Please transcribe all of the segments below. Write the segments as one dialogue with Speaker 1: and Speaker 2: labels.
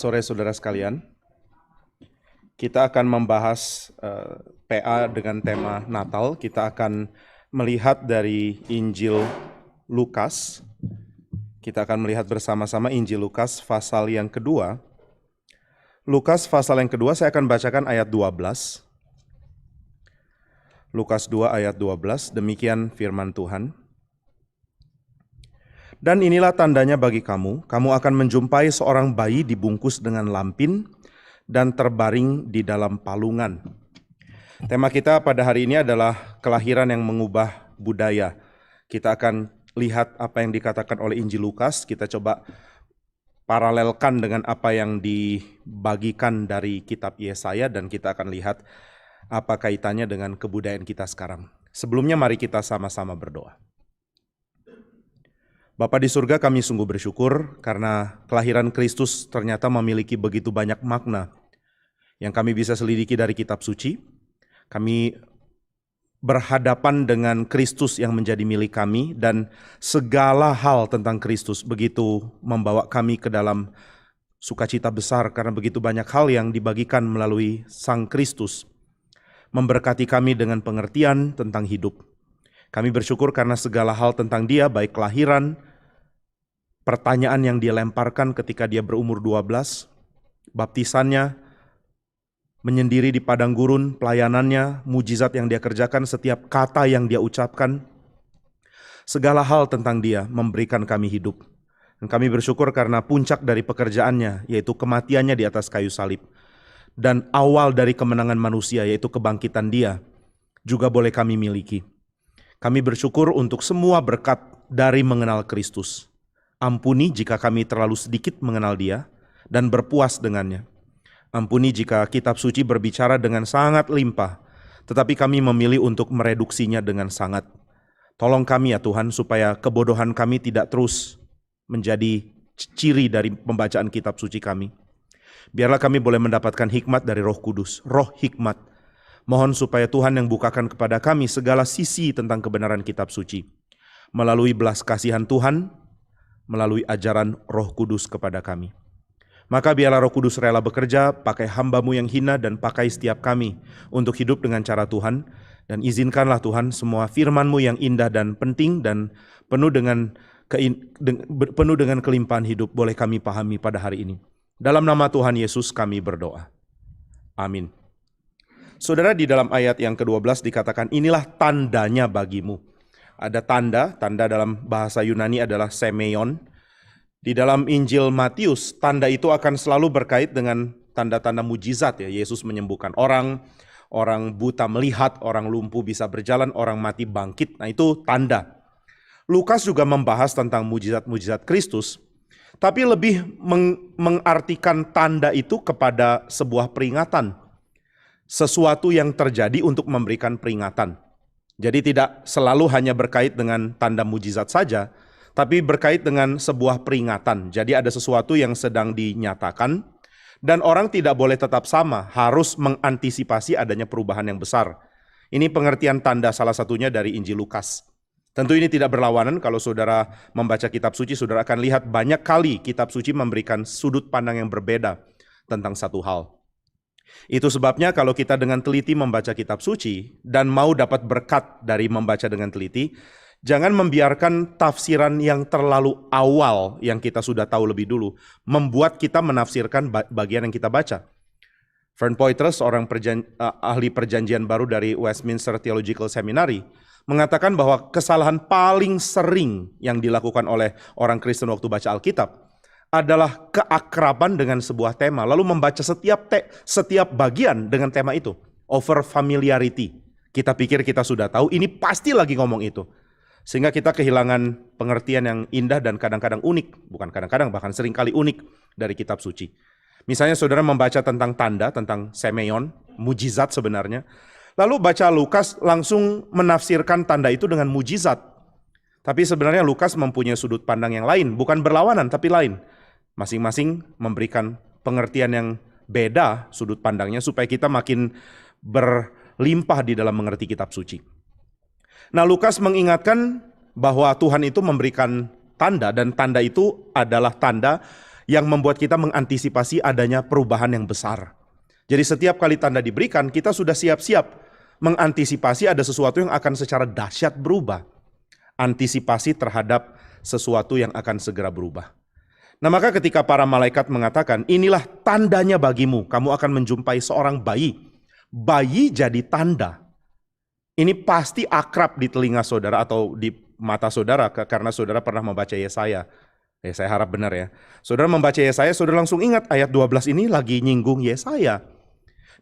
Speaker 1: Sore saudara sekalian, kita akan membahas PA dengan tema Natal. Kita akan melihat dari Injil Lukas. Kita akan melihat bersama-sama Injil Lukas pasal yang kedua. Lukas pasal yang kedua, saya akan bacakan ayat 12. Lukas 2 ayat 12, demikian firman Tuhan. Dan inilah tandanya bagi kamu, kamu akan menjumpai seorang bayi dibungkus dengan lampin dan terbaring di dalam palungan. Tema kita pada hari ini adalah kelahiran yang mengubah budaya. Kita akan lihat apa yang dikatakan oleh Injil Lukas, kita coba paralelkan dengan apa yang dibagikan dari kitab Yesaya dan kita akan lihat apa kaitannya dengan kebudayaan kita sekarang. Sebelumnya mari kita sama-sama berdoa. Bapa di surga, kami sungguh bersyukur karena kelahiran Kristus ternyata memiliki begitu banyak makna yang kami bisa selidiki dari kitab suci. Kami berhadapan dengan Kristus yang menjadi milik kami dan segala hal tentang Kristus begitu membawa kami ke dalam sukacita besar karena begitu banyak hal yang dibagikan melalui Sang Kristus, memberkati kami dengan pengertian tentang hidup. Kami bersyukur karena segala hal tentang Dia, baik kelahiran, pertanyaan yang dia lemparkan ketika dia berumur 12, baptisannya, menyendiri di padang gurun, pelayanannya, mujizat yang dia kerjakan, setiap kata yang dia ucapkan, segala hal tentang dia memberikan kami hidup. Dan kami bersyukur karena puncak dari pekerjaannya, yaitu kematiannya di atas kayu salib, dan awal dari kemenangan manusia, yaitu kebangkitan dia, juga boleh kami miliki. Kami bersyukur untuk semua berkat dari mengenal Kristus. Ampuni jika kami terlalu sedikit mengenal Dia dan berpuas dengannya. Ampuni jika kitab suci berbicara dengan sangat limpah, tetapi kami memilih untuk mereduksinya dengan sangat. Tolong kami ya Tuhan, supaya kebodohan kami tidak terus menjadi ciri dari pembacaan kitab suci kami. Biarlah kami boleh mendapatkan hikmat dari Roh Kudus, roh hikmat. Mohon supaya Tuhan yang bukakan kepada kami segala sisi tentang kebenaran kitab suci. Melalui belas kasihan Tuhan, melalui ajaran Roh Kudus kepada kami. Maka biarlah Roh Kudus rela bekerja, pakai hamba-Mu yang hina dan pakai setiap kami untuk hidup dengan cara Tuhan. Dan izinkanlah Tuhan semua firman-Mu yang indah dan penting dan penuh dengan kelimpahan hidup boleh kami pahami pada hari ini. Dalam nama Tuhan Yesus kami berdoa. Amin. Saudara, di dalam ayat yang ke-12 dikatakan, inilah tandanya bagimu. Ada tanda dalam bahasa Yunani adalah semeion. Di dalam Injil Matius, tanda itu akan selalu berkait dengan tanda-tanda mujizat ya. Yesus menyembuhkan orang buta melihat, orang lumpuh bisa berjalan, orang mati bangkit. Nah itu tanda. Lukas juga membahas tentang mujizat-mujizat Kristus, tapi lebih mengartikan tanda itu kepada sebuah peringatan. Sesuatu yang terjadi untuk memberikan peringatan. Jadi tidak selalu hanya berkait dengan tanda mujizat saja, tapi berkait dengan sebuah peringatan. Jadi ada sesuatu yang sedang dinyatakan, dan orang tidak boleh tetap sama, harus mengantisipasi adanya perubahan yang besar. Ini pengertian tanda salah satunya dari Injil Lukas. Tentu ini tidak berlawanan, kalau saudara membaca kitab suci, saudara akan lihat banyak kali kitab suci memberikan sudut pandang yang berbeda tentang satu hal. Itu sebabnya kalau kita dengan teliti membaca kitab suci dan mau dapat berkat dari membaca dengan teliti, jangan membiarkan tafsiran yang terlalu awal yang kita sudah tahu lebih dulu membuat kita menafsirkan bagian yang kita baca. Fern Poitras, ahli perjanjian baru dari Westminster Theological Seminary, mengatakan bahwa kesalahan paling sering yang dilakukan oleh orang Kristen waktu baca Alkitab adalah keakraban dengan sebuah tema, lalu membaca setiap bagian dengan tema itu, over familiarity. Kita pikir kita sudah tahu, ini pasti lagi ngomong itu. Sehingga kita kehilangan pengertian yang indah dan kadang-kadang unik, bukan kadang-kadang, bahkan seringkali unik dari kitab suci. Misalnya saudara membaca tentang tanda, tentang semeion, mujizat sebenarnya, lalu baca Lukas langsung menafsirkan tanda itu dengan mujizat. Tapi sebenarnya Lukas mempunyai sudut pandang yang lain, bukan berlawanan tapi lain. Masing-masing memberikan pengertian yang beda sudut pandangnya supaya kita makin berlimpah di dalam mengerti kitab suci. Nah, Lukas mengingatkan bahwa Tuhan itu memberikan tanda, dan tanda itu adalah tanda yang membuat kita mengantisipasi adanya perubahan yang besar. Jadi setiap kali tanda diberikan, kita sudah siap-siap mengantisipasi ada sesuatu yang akan secara dahsyat berubah. Antisipasi terhadap sesuatu yang akan segera berubah. Nah maka ketika para malaikat mengatakan, inilah tandanya bagimu, kamu akan menjumpai seorang bayi. Bayi jadi tanda. Ini pasti akrab di telinga saudara atau di mata saudara, karena saudara pernah membaca Yesaya. Saya harap benar ya. Saudara membaca Yesaya, saudara langsung ingat ayat 12 ini lagi nyinggung Yesaya.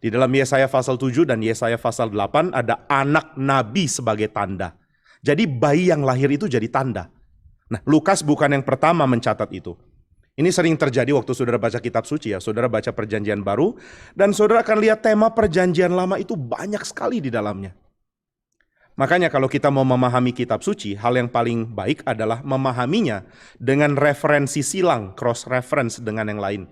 Speaker 1: Di dalam Yesaya pasal 7 dan Yesaya pasal 8 ada anak nabi sebagai tanda. Jadi bayi yang lahir itu jadi tanda. Nah Lukas bukan yang pertama mencatat itu. Ini sering terjadi waktu saudara baca kitab suci ya. Saudara baca perjanjian baru dan saudara akan lihat tema perjanjian lama itu banyak sekali di dalamnya. Makanya kalau kita mau memahami kitab suci, hal yang paling baik adalah memahaminya dengan referensi silang, cross reference dengan yang lain.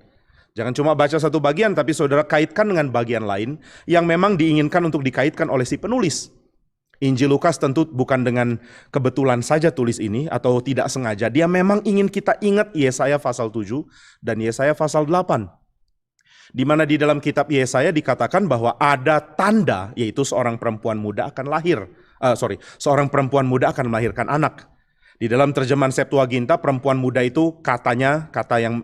Speaker 1: Jangan cuma baca satu bagian tapi saudara kaitkan dengan bagian lain yang memang diinginkan untuk dikaitkan oleh si penulis. Injil Lukas tentu bukan dengan kebetulan saja tulis ini atau tidak sengaja. Dia memang ingin kita ingat Yesaya pasal 7 dan Yesaya pasal 8. Di mana di dalam kitab Yesaya dikatakan bahwa ada tanda, yaitu seorang perempuan muda akan lahir. Seorang perempuan muda akan melahirkan anak. Di dalam terjemahan Septuaginta, perempuan muda itu katanya kata yang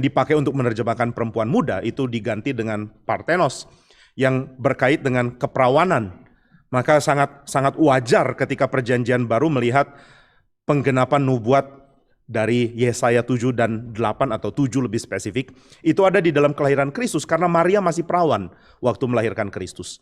Speaker 1: dipakai untuk menerjemahkan perempuan muda itu diganti dengan parthenos, yang berkait dengan keperawanan. Maka sangat wajar ketika perjanjian baru melihat penggenapan nubuat dari Yesaya 7 dan 8 atau 7 lebih spesifik. Itu ada di dalam kelahiran Kristus karena Maria masih perawan waktu melahirkan Kristus.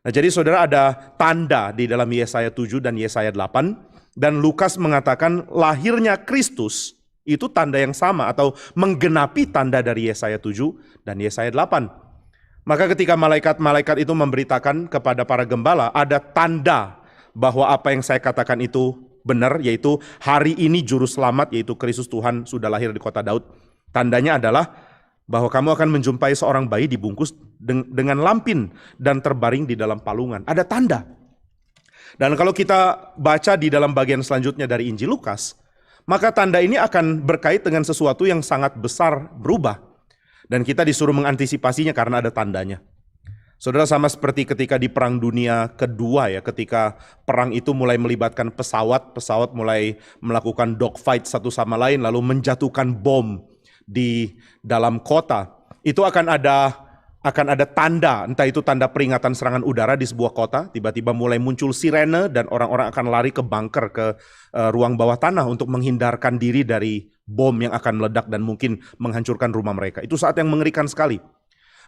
Speaker 1: Nah jadi saudara ada tanda di dalam Yesaya 7 dan Yesaya 8. Dan Lukas mengatakan lahirnya Kristus itu tanda yang sama atau menggenapi tanda dari Yesaya 7 dan Yesaya 8. Maka ketika malaikat-malaikat itu memberitakan kepada para gembala, ada tanda bahwa apa yang saya katakan itu benar, yaitu hari ini juru selamat, yaitu Kristus Tuhan sudah lahir di kota Daud. Tandanya adalah bahwa kamu akan menjumpai seorang bayi dibungkus dengan lampin dan terbaring di dalam palungan. Ada tanda. Dan kalau kita baca di dalam bagian selanjutnya dari Injil Lukas, maka tanda ini akan berkait dengan sesuatu yang sangat besar berubah. Dan kita disuruh mengantisipasinya karena ada tandanya. Saudara, sama seperti ketika di Perang Dunia Kedua ya, ketika perang itu mulai melibatkan pesawat mulai melakukan dogfight satu sama lain, lalu menjatuhkan bom di dalam kota. Itu akan ada tanda, entah itu tanda peringatan serangan udara di sebuah kota, tiba-tiba mulai muncul sirene dan orang-orang akan lari ke bunker, ke ruang bawah tanah untuk menghindarkan diri dari bom yang akan meledak dan mungkin menghancurkan rumah mereka. Itu saat yang mengerikan sekali.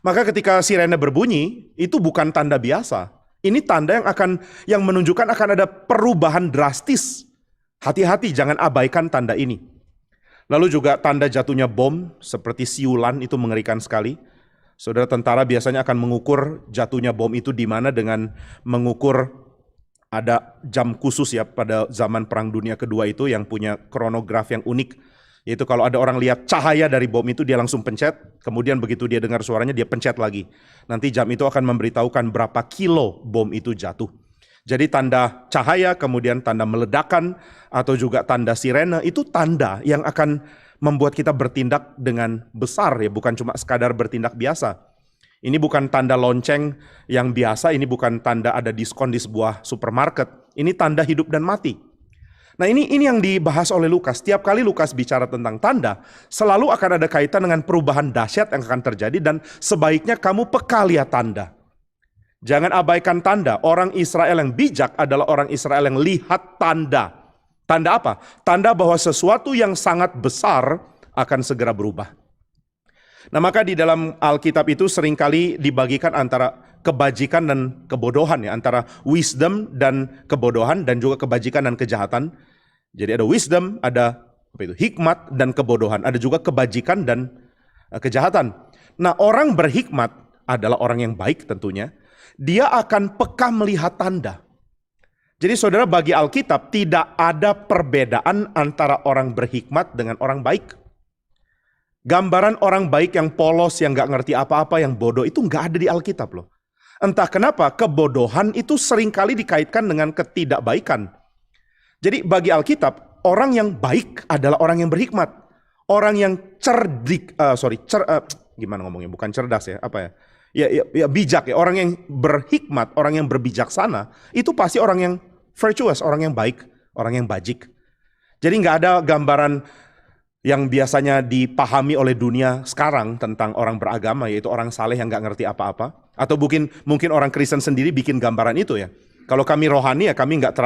Speaker 1: Maka ketika sirene berbunyi, itu bukan tanda biasa. Ini tanda yang menunjukkan akan ada perubahan drastis. Hati-hati, jangan abaikan tanda ini. Lalu juga tanda jatuhnya bom, seperti siulan, itu mengerikan sekali. Saudara, tentara biasanya akan mengukur jatuhnya bom itu di mana dengan mengukur, ada jam khusus ya pada zaman Perang Dunia Kedua itu yang punya kronograf yang unik. Yaitu kalau ada orang lihat cahaya dari bom itu dia langsung pencet, kemudian begitu dia dengar suaranya dia pencet lagi. Nanti jam itu akan memberitahukan berapa kilo bom itu jatuh. Jadi tanda cahaya, kemudian tanda meledakan, atau juga tanda sirene, itu tanda yang akan membuat kita bertindak dengan besar ya, bukan cuma sekadar bertindak biasa. Ini bukan tanda lonceng yang biasa, ini bukan tanda ada diskon di sebuah supermarket. Ini tanda hidup dan mati. Nah ini yang dibahas oleh Lukas. Setiap kali Lukas bicara tentang tanda, selalu akan ada kaitan dengan perubahan dahsyat yang akan terjadi dan sebaiknya kamu peka lihat tanda. Jangan abaikan tanda. Orang Israel yang bijak adalah orang Israel yang lihat tanda. Tanda apa? Tanda bahwa sesuatu yang sangat besar akan segera berubah. Nah maka di dalam Alkitab itu seringkali dibagikan antara kebajikan dan kebodohan ya, antara wisdom dan kebodohan dan juga kebajikan dan kejahatan. Jadi ada wisdom, ada hikmat dan kebodohan, ada juga kebajikan dan kejahatan. Nah, orang berhikmat adalah orang yang baik tentunya. Dia akan peka melihat tanda. Jadi saudara, bagi Alkitab tidak ada perbedaan antara orang berhikmat dengan orang baik. Gambaran orang baik yang polos, yang gak ngerti apa-apa, yang bodoh itu gak ada di Alkitab loh. Entah kenapa kebodohan itu seringkali dikaitkan dengan ketidakbaikan. Jadi bagi Alkitab, orang yang baik adalah orang yang berhikmat. orang yang gimana ngomongnya? Bukan cerdas ya, apa ya? Ya bijak ya, orang yang berhikmat, orang yang berbijaksana, itu pasti orang yang virtuous, orang yang baik, orang yang bajik. Jadi nggak ada gambaran yang biasanya dipahami oleh dunia sekarang tentang orang beragama, yaitu orang saleh yang nggak ngerti apa-apa. Atau mungkin orang Kristen sendiri bikin gambaran itu ya. Kalau kami rohani ya kami nggak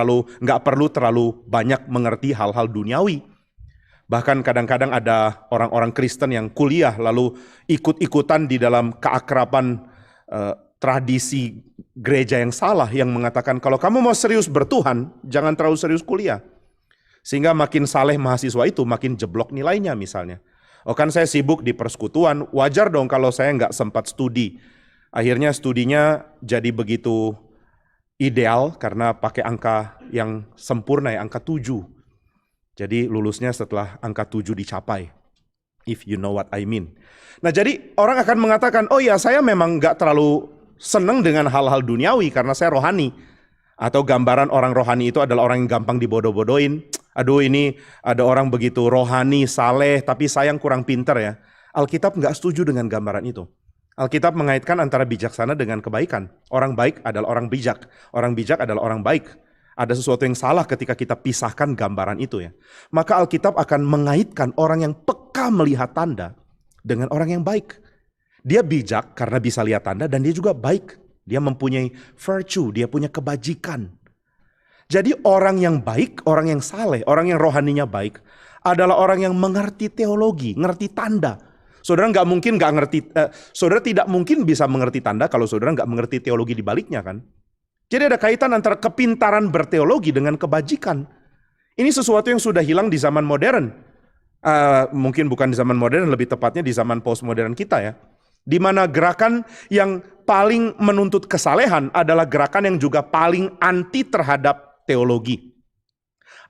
Speaker 1: perlu terlalu banyak mengerti hal-hal duniawi. Bahkan kadang-kadang ada orang-orang Kristen yang kuliah lalu ikut-ikutan di dalam keakraban tradisi gereja yang salah yang mengatakan kalau kamu mau serius bertuhan, jangan terlalu serius kuliah. Sehingga makin saleh mahasiswa itu makin jeblok nilainya misalnya. Oh kan saya sibuk di persekutuan, wajar dong kalau saya nggak sempat studi. Akhirnya studinya jadi begitu ideal karena pakai angka yang sempurna ya, angka 7. Jadi lulusnya setelah angka 7 dicapai. If you know what I mean. Nah jadi orang akan mengatakan, oh ya saya memang nggak terlalu senang dengan hal-hal duniawi karena saya rohani. Atau gambaran orang rohani itu adalah orang yang gampang dibodoh-bodohin. Aduh ini ada orang begitu rohani, saleh, tapi sayang kurang pinter ya. Alkitab nggak setuju dengan gambaran itu. Alkitab mengaitkan antara bijaksana dengan kebaikan. Orang baik adalah orang bijak. Orang bijak adalah orang baik. Ada sesuatu yang salah ketika kita pisahkan gambaran itu ya. Maka Alkitab akan mengaitkan orang yang peka melihat tanda dengan orang yang baik. Dia bijak karena bisa lihat tanda dan dia juga baik. Dia mempunyai virtue, dia punya kebajikan. Jadi orang yang baik, orang yang saleh, orang yang rohaninya baik adalah orang yang mengerti teologi, ngerti tanda. Saudara saudara tidak mungkin bisa mengerti tanda kalau saudara nggak mengerti teologi di baliknya kan. Jadi ada kaitan antara kepintaran berteologi dengan kebajikan. Ini sesuatu yang sudah hilang di zaman modern. Mungkin bukan di zaman modern, lebih tepatnya di zaman postmodern kita ya. Di mana gerakan yang paling menuntut kesalehan adalah gerakan yang juga paling anti terhadap teologi.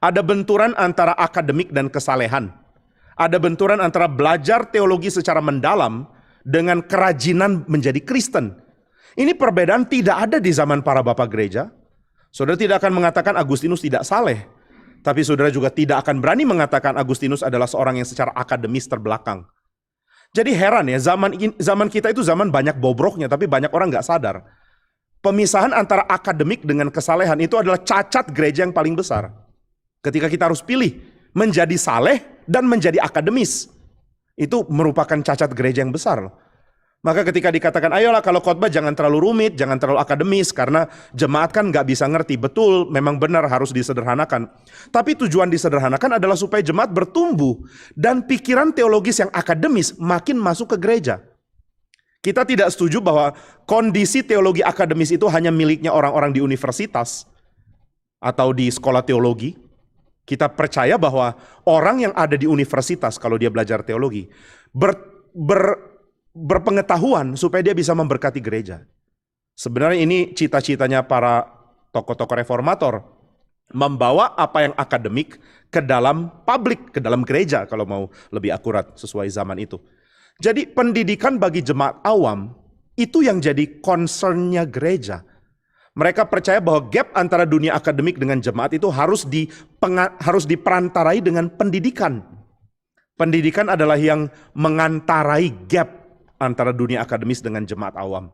Speaker 1: Ada benturan antara akademik dan kesalehan. Ada benturan antara belajar teologi secara mendalam dengan kerajinan menjadi Kristen. Ini perbedaan tidak ada di zaman para bapak gereja. Saudara tidak akan mengatakan Agustinus tidak saleh. Tapi saudara juga tidak akan berani mengatakan Agustinus adalah seorang yang secara akademis terbelakang. Jadi heran ya, zaman kita itu zaman banyak bobroknya, tapi banyak orang nggak sadar. Pemisahan antara akademik dengan kesalehan itu adalah cacat gereja yang paling besar. Ketika kita harus pilih menjadi saleh dan menjadi akademis, itu merupakan cacat gereja yang besar. Maka ketika dikatakan, ayolah kalau khotbah jangan terlalu rumit, jangan terlalu akademis, karena jemaat kan nggak bisa ngerti. Betul, memang benar harus disederhanakan. Tapi tujuan disederhanakan adalah supaya jemaat bertumbuh dan pikiran teologis yang akademis makin masuk ke gereja. Kita tidak setuju bahwa kondisi teologi akademis itu hanya miliknya orang-orang di universitas atau di sekolah teologi. Kita percaya bahwa orang yang ada di universitas kalau dia belajar teologi berpengetahuan supaya dia bisa memberkati gereja. Sebenarnya ini cita-citanya para tokoh-tokoh reformator, membawa apa yang akademik ke dalam publik, ke dalam gereja kalau mau lebih akurat sesuai zaman itu. Jadi pendidikan bagi jemaat awam itu yang jadi concernnya gereja. Mereka percaya bahwa gap antara dunia akademik dengan jemaat itu harus diperantarai dengan pendidikan. Pendidikan adalah yang mengantarai gap antara dunia akademis dengan jemaat awam.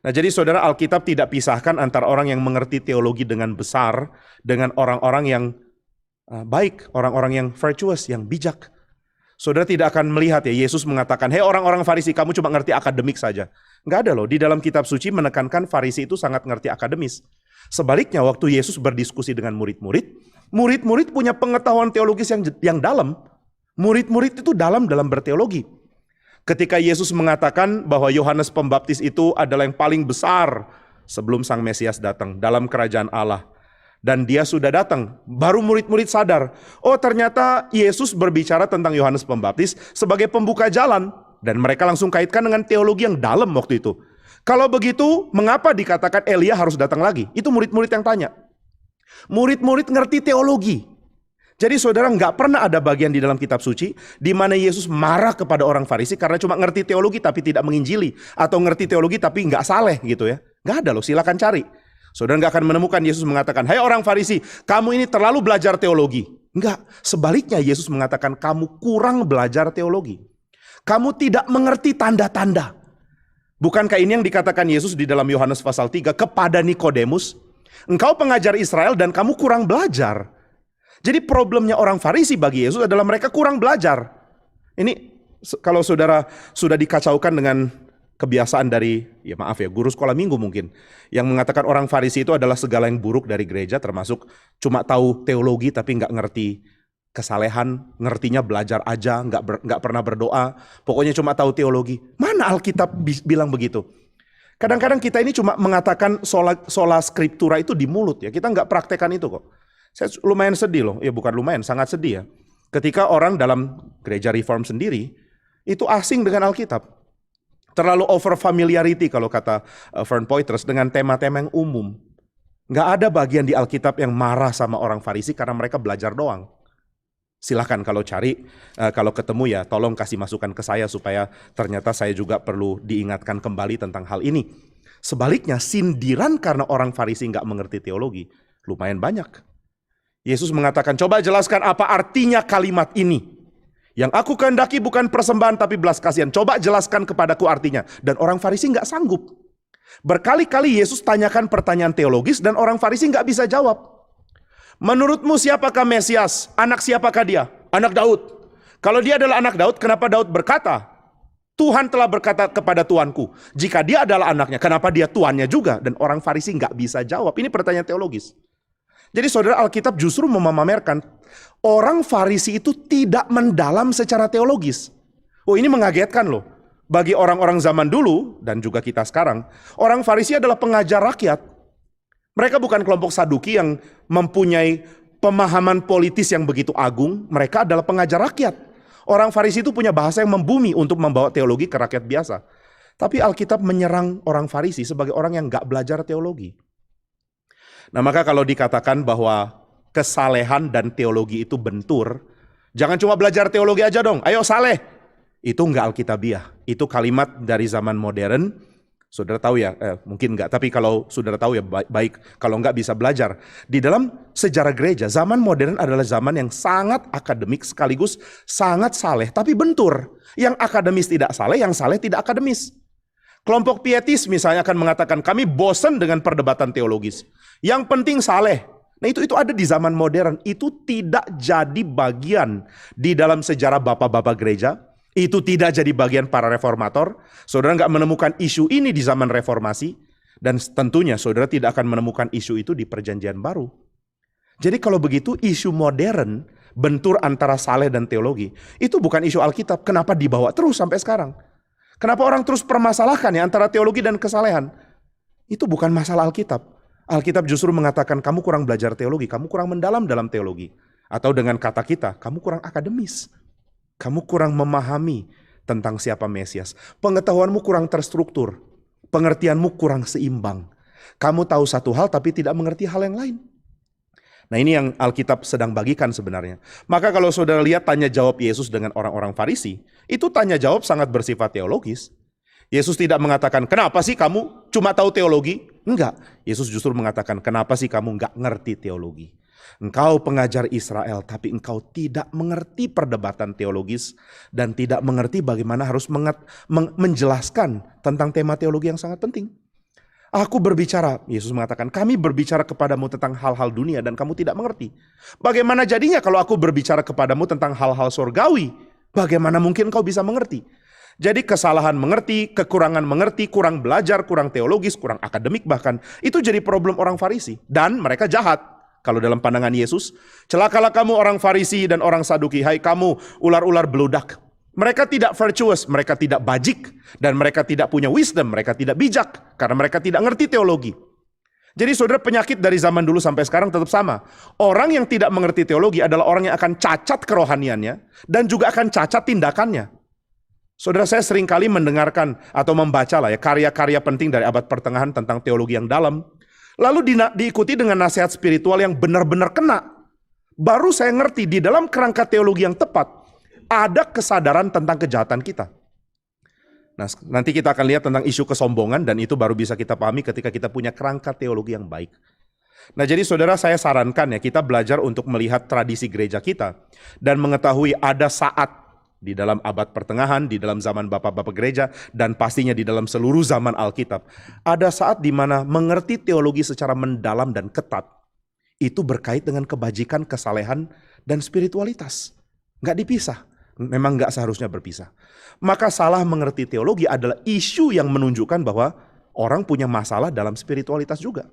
Speaker 1: Nah jadi saudara, Alkitab tidak pisahkan antara orang yang mengerti teologi dengan besar dengan orang-orang yang baik, orang-orang yang virtuous, yang bijak. Saudara tidak akan melihat ya, Yesus mengatakan, hei orang-orang Farisi, kamu cuma ngerti akademik saja. Enggak ada loh, di dalam kitab suci menekankan Farisi itu sangat ngerti akademis. Sebaliknya waktu Yesus berdiskusi dengan murid-murid, murid-murid punya pengetahuan teologis yang dalam. Murid-murid itu dalam berteologi. Ketika Yesus mengatakan bahwa Yohanes Pembaptis itu adalah yang paling besar sebelum Sang Mesias datang dalam kerajaan Allah. Dan dia sudah datang, baru murid-murid sadar, oh ternyata Yesus berbicara tentang Yohanes Pembaptis sebagai pembuka jalan. Dan mereka langsung kaitkan dengan teologi yang dalam waktu itu. Kalau begitu, mengapa dikatakan Elia harus datang lagi? Itu murid-murid yang tanya. Murid-murid ngerti teologi. Jadi saudara, nggak pernah ada bagian di dalam kitab suci di mana Yesus marah kepada orang Farisi karena cuma ngerti teologi tapi tidak menginjili. Atau ngerti teologi tapi nggak saleh gitu ya. Nggak ada loh, silakan cari. Saudara nggak akan menemukan Yesus mengatakan, hai orang Farisi, kamu ini terlalu belajar teologi. Enggak, sebaliknya Yesus mengatakan kamu kurang belajar teologi. Kamu tidak mengerti tanda-tanda. Bukankah ini yang dikatakan Yesus di dalam Yohanes pasal 3 kepada Nikodemus? Engkau pengajar Israel dan kamu kurang belajar. Jadi problemnya orang Farisi bagi Yesus adalah mereka kurang belajar. Ini kalau saudara sudah dikacaukan dengan kebiasaan dari, ya maaf ya, guru sekolah minggu mungkin, yang mengatakan orang Farisi itu adalah segala yang buruk dari gereja, termasuk cuma tahu teologi tapi nggak ngerti kesalehan, ngertinya belajar aja, nggak pernah berdoa, pokoknya cuma tahu teologi. Mana Alkitab bilang begitu? Kadang-kadang kita ini cuma mengatakan sola scriptura itu di mulut ya, kita nggak praktekkan itu kok. Saya lumayan sedih loh, ya bukan lumayan, sangat sedih ya. Ketika orang dalam gereja reform sendiri, itu asing dengan Alkitab. Terlalu over familiarity kalau kata Vern Poitras dengan tema-tema yang umum. Nggak ada bagian di Alkitab yang marah sama orang Farisi karena mereka belajar doang. Silahkan kalau cari, kalau ketemu ya tolong kasih masukan ke saya supaya ternyata saya juga perlu diingatkan kembali tentang hal ini. Sebaliknya sindiran karena orang Farisi nggak mengerti teologi lumayan banyak. Yesus mengatakan, coba jelaskan apa artinya kalimat ini. Yang aku kehendaki bukan persembahan tapi belas kasihan. Coba jelaskan kepadaku artinya. Dan orang Farisi nggak sanggup. Berkali-kali Yesus tanyakan pertanyaan teologis dan orang Farisi nggak bisa jawab. Menurutmu siapakah Mesias? Anak siapakah dia? Anak Daud. Kalau dia adalah anak Daud, kenapa Daud berkata, Tuhan telah berkata kepada Tuanku. Jika dia adalah anaknya, kenapa dia tuannya juga? Dan orang Farisi nggak bisa jawab. Ini pertanyaan teologis. Jadi saudara, Alkitab justru memamerkan orang Farisi itu tidak mendalam secara teologis. Oh, ini mengagetkan loh. Bagi orang-orang zaman dulu dan juga kita sekarang, orang Farisi adalah pengajar rakyat. Mereka bukan kelompok Saduki yang mempunyai pemahaman politis yang begitu agung. Mereka adalah pengajar rakyat. Orang Farisi itu punya bahasa yang membumi untuk membawa teologi ke rakyat biasa. Tapi Alkitab menyerang orang Farisi sebagai orang yang gak belajar teologi. Nah, maka kalau dikatakan bahwa kesalehan dan teologi itu bentur, jangan cuma belajar teologi aja dong, ayo saleh. Itu enggak alkitabiah, itu kalimat dari zaman modern. Saudara tahu ya, mungkin enggak, tapi kalau saudara tahu ya baik, kalau enggak bisa belajar. Di dalam sejarah gereja, zaman modern adalah zaman yang sangat akademik sekaligus sangat saleh, tapi bentur. Yang akademis tidak saleh, yang saleh tidak akademis. Kelompok pietis misalnya akan mengatakan kami bosan dengan perdebatan teologis. Yang penting saleh. Nah itu ada di zaman modern. Itu tidak jadi bagian di dalam sejarah bapak-bapak gereja. Itu tidak jadi bagian para reformator. Saudara nggak menemukan isu ini di zaman reformasi. Dan tentunya saudara tidak akan menemukan isu itu di perjanjian baru. Jadi kalau begitu isu modern, bentur antara saleh dan teologi, itu bukan isu Alkitab. Kenapa dibawa terus sampai sekarang? Kenapa orang terus permasalahkan ya antara teologi dan kesalehan? Itu bukan masalah Alkitab. Alkitab justru mengatakan kamu kurang belajar teologi, kamu kurang mendalam dalam teologi. Atau dengan kata kita, kamu kurang akademis. Kamu kurang memahami tentang siapa Mesias. Pengetahuanmu kurang terstruktur. Pengertianmu kurang seimbang. Kamu tahu satu hal tapi tidak mengerti hal yang lain. Nah ini yang Alkitab sedang bagikan sebenarnya. Maka kalau saudara lihat tanya jawab Yesus dengan orang-orang Farisi, itu tanya jawab sangat bersifat teologis. Yesus tidak mengatakan, kenapa sih kamu cuma tahu teologi? Enggak. Yesus justru mengatakan, kenapa sih kamu enggak ngerti teologi? Engkau pengajar Israel, tapi engkau tidak mengerti perdebatan teologis dan tidak mengerti bagaimana harus menjelaskan tentang tema teologi yang sangat penting. Aku berbicara, Yesus mengatakan, kami berbicara kepadamu tentang hal-hal dunia dan kamu tidak mengerti. Bagaimana jadinya kalau aku berbicara kepadamu tentang hal-hal surgawi? Bagaimana mungkin kau bisa mengerti? Jadi kesalahan mengerti, kekurangan mengerti, kurang belajar, kurang teologis, kurang akademik bahkan. Itu jadi problem orang Farisi. Dan mereka jahat. Kalau dalam pandangan Yesus, celakalah kamu orang Farisi dan orang Saduki. Hai kamu ular-ular beludak. Mereka tidak virtuous, mereka tidak bajik, dan mereka tidak punya wisdom, mereka tidak bijak, karena mereka tidak ngerti teologi. Jadi saudara, penyakit dari zaman dulu sampai sekarang tetap sama. Orang yang tidak mengerti teologi adalah orang yang akan cacat kerohaniannya, dan juga akan cacat tindakannya. Saudara, saya seringkali mendengarkan atau membaca lah ya karya-karya penting dari abad pertengahan tentang teologi yang dalam. Lalu diikuti dengan nasihat spiritual yang benar-benar kena. Baru saya ngerti di dalam kerangka teologi yang tepat, ada kesadaran tentang kejahatan kita. Nah, nanti kita akan lihat tentang isu kesombongan dan itu baru bisa kita pahami ketika kita punya kerangka teologi yang baik. Nah jadi saudara, saya sarankan ya kita belajar untuk melihat tradisi gereja kita dan mengetahui ada saat di dalam abad pertengahan, di dalam zaman bapak-bapak gereja, dan pastinya di dalam seluruh zaman Alkitab, ada saat di mana mengerti teologi secara mendalam dan ketat itu berkait dengan kebajikan, kesalehan, dan spiritualitas. Nggak dipisah, memang nggak seharusnya berpisah. Maka salah mengerti teologi adalah isu yang menunjukkan bahwa orang punya masalah dalam spiritualitas juga.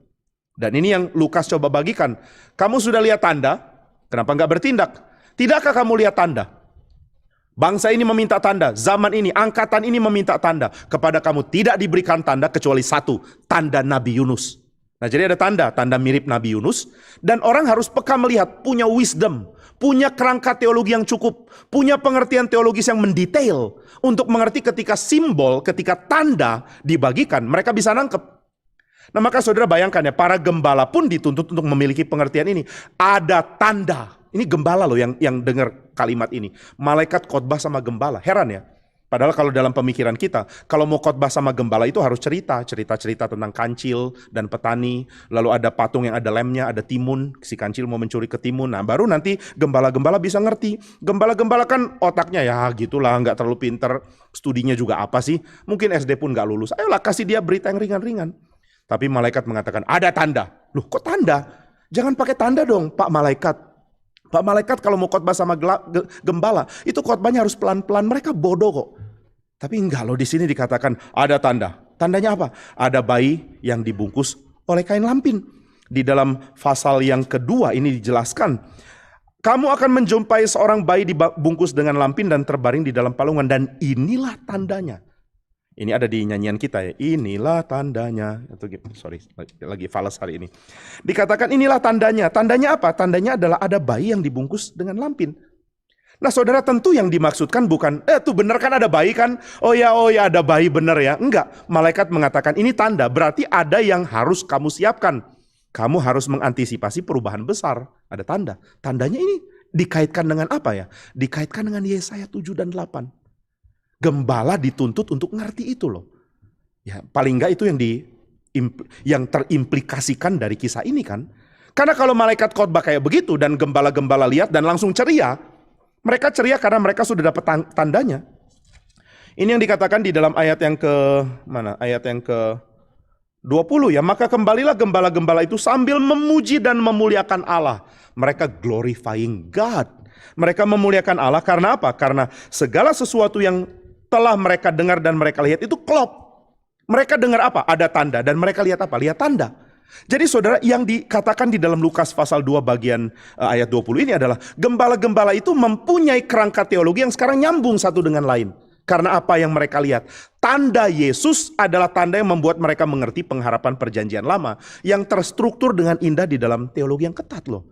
Speaker 1: Dan ini yang Lukas coba bagikan. Kamu sudah lihat tanda, kenapa nggak bertindak? Tidakkah kamu lihat tanda? Bangsa ini meminta tanda, zaman ini, angkatan ini meminta tanda. Kepada kamu tidak diberikan tanda kecuali satu, tanda Nabi Yunus. Nah jadi ada tanda mirip Nabi Yunus. Dan orang harus peka melihat, punya wisdom, punya kerangka teologi yang cukup, punya pengertian teologis yang mendetail. Untuk mengerti ketika simbol, ketika tanda dibagikan, mereka bisa nangkep. Nah maka saudara bayangkan ya, para gembala pun dituntut untuk memiliki pengertian ini. Ada tanda. Ini gembala loh yang dengar kalimat ini. Malaikat khotbah sama gembala. Heran ya. Padahal kalau dalam pemikiran kita, kalau mau khotbah sama gembala itu harus cerita tentang kancil dan petani. Lalu ada patung yang ada lemnya, ada timun. Si kancil mau mencuri ke timun. Nah baru nanti gembala-gembala bisa ngerti. Gembala-gembala kan otaknya ya gitulah, nggak terlalu pinter. Studinya juga apa sih? Mungkin SD pun nggak lulus. Ayolah kasih dia berita yang ringan-ringan. Tapi malaikat mengatakan ada tanda. Loh kok tanda? Jangan pakai tanda dong Pak Malaikat. Pak Malaikat kalau mau khotbah sama gembala, itu khotbahnya harus pelan-pelan. Mereka bodoh kok. Tapi enggak loh, di sini dikatakan ada tanda. Tandanya apa? Ada bayi yang dibungkus oleh kain lampin. Di dalam pasal yang kedua ini dijelaskan, kamu akan menjumpai seorang bayi dibungkus dengan lampin dan terbaring di dalam palungan. Dan inilah tandanya. Ini ada di nyanyian kita ya. Inilah tandanya. Sorry, lagi fals hari ini. Dikatakan inilah tandanya. Tandanya apa? Tandanya adalah ada bayi yang dibungkus dengan lampin. Nah saudara, tentu yang dimaksudkan bukan, tuh bener kan ada bayi kan? Oh ya ada bayi bener ya. Enggak, malaikat mengatakan ini tanda. Berarti ada yang harus kamu siapkan. Kamu harus mengantisipasi perubahan besar. Ada tanda. Tandanya ini dikaitkan dengan apa ya? Dikaitkan dengan Yesaya 7 dan 8. Gembala dituntut untuk ngerti itu loh. Ya, paling enggak itu yang terimplikasikan dari kisah ini kan. Karena kalau malaikat khotbah kayak begitu dan gembala-gembala lihat dan langsung ceria, mereka ceria karena mereka sudah dapat tandanya. Ini yang dikatakan di dalam ayat yang Ayat yang ke 20 ya. Maka kembalilah gembala-gembala itu sambil memuji dan memuliakan Allah. Mereka glorifying God. Mereka memuliakan Allah karena apa? Karena segala sesuatu yang telah mereka dengar dan mereka lihat itu klop. Mereka dengar apa? Ada tanda. Dan mereka lihat apa? Lihat tanda. Jadi saudara, yang dikatakan di dalam Lukas pasal 2 bagian ayat 20 ini adalah gembala-gembala itu mempunyai kerangka teologi yang sekarang nyambung satu dengan lain. Karena apa yang mereka lihat? Tanda Yesus adalah tanda yang membuat mereka mengerti pengharapan perjanjian lama yang terstruktur dengan indah di dalam teologi yang ketat loh.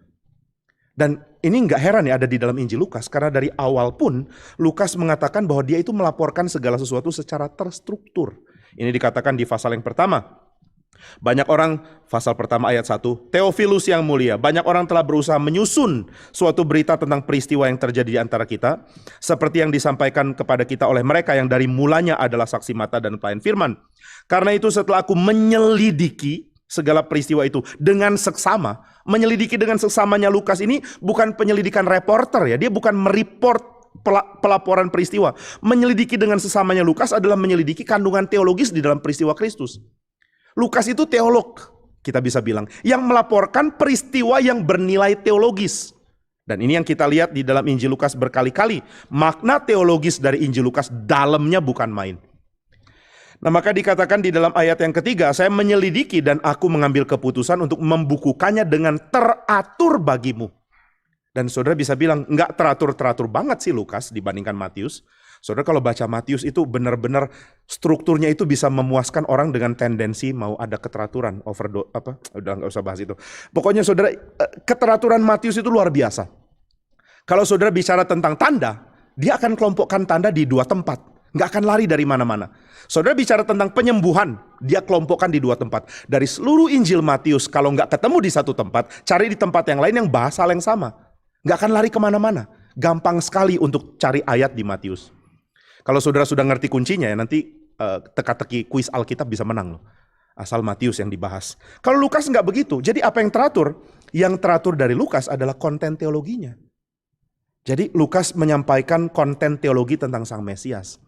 Speaker 1: Dan ini nggak heran ya ada di dalam Injil Lukas, karena dari awal pun Lukas mengatakan bahwa dia itu melaporkan segala sesuatu secara terstruktur. Ini dikatakan di pasal yang pertama. Banyak orang, pasal pertama ayat 1, Theophilus yang mulia, banyak orang telah berusaha menyusun suatu berita tentang peristiwa yang terjadi di antara kita, seperti yang disampaikan kepada kita oleh mereka yang dari mulanya adalah saksi mata dan pelayan firman. Karena itu setelah aku menyelidiki segala peristiwa itu dengan seksama, menyelidiki dengan seksamanya Lukas ini bukan penyelidikan reporter ya, dia bukan mereport pelaporan peristiwa. Menyelidiki dengan sesamanya Lukas adalah menyelidiki kandungan teologis di dalam peristiwa Kristus. Lukas itu teolog, kita bisa bilang, yang melaporkan peristiwa yang bernilai teologis. Dan ini yang kita lihat di dalam Injil Lukas berkali-kali. Makna teologis dari Injil Lukas dalamnya bukan main. Nah maka dikatakan di dalam ayat yang ketiga, saya menyelidiki dan aku mengambil keputusan untuk membukukannya dengan teratur bagimu. Dan saudara bisa bilang, enggak teratur-teratur banget sih Lukas dibandingkan Matius. Saudara kalau baca Matius itu benar-benar strukturnya itu bisa memuaskan orang dengan tendensi mau ada keteraturan. Udah nggak usah bahas itu. Pokoknya saudara, keteraturan Matius itu luar biasa. Kalau saudara bicara tentang tanda, dia akan kelompokkan tanda di 2 tempat. Nggak akan lari dari mana-mana. Saudara bicara tentang penyembuhan, dia kelompokkan di 2 tempat. Dari seluruh Injil Matius, kalau nggak ketemu di satu tempat, cari di tempat yang lain yang bahasa yang sama. Nggak akan lari kemana-mana. Gampang sekali untuk cari ayat di Matius. Kalau saudara sudah ngerti kuncinya ya, nanti teka-teki kuis Alkitab bisa menang loh. Asal Matius yang dibahas. Kalau Lukas nggak begitu. Jadi apa yang teratur? Yang teratur dari Lukas adalah konten teologinya. Jadi Lukas menyampaikan konten teologi tentang Sang Mesias.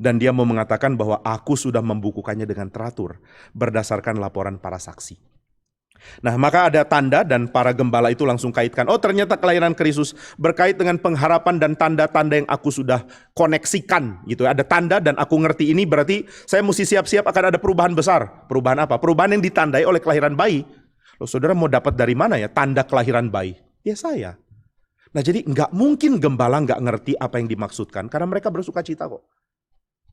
Speaker 1: Dan dia mau mengatakan bahwa aku sudah membukukannya dengan teratur berdasarkan laporan para saksi. Nah, maka ada tanda dan para gembala itu langsung kaitkan. Oh, ternyata kelahiran Kristus berkait dengan pengharapan dan tanda-tanda yang aku sudah koneksikan gitu. Ada tanda dan aku ngerti ini berarti saya mesti siap-siap akan ada perubahan besar. Perubahan apa? Perubahan yang ditandai oleh kelahiran bayi. Loh, saudara mau dapat dari mana ya tanda kelahiran bayi? Ya saya. Nah, jadi nggak mungkin gembala nggak ngerti apa yang dimaksudkan karena mereka bersuka cita kok.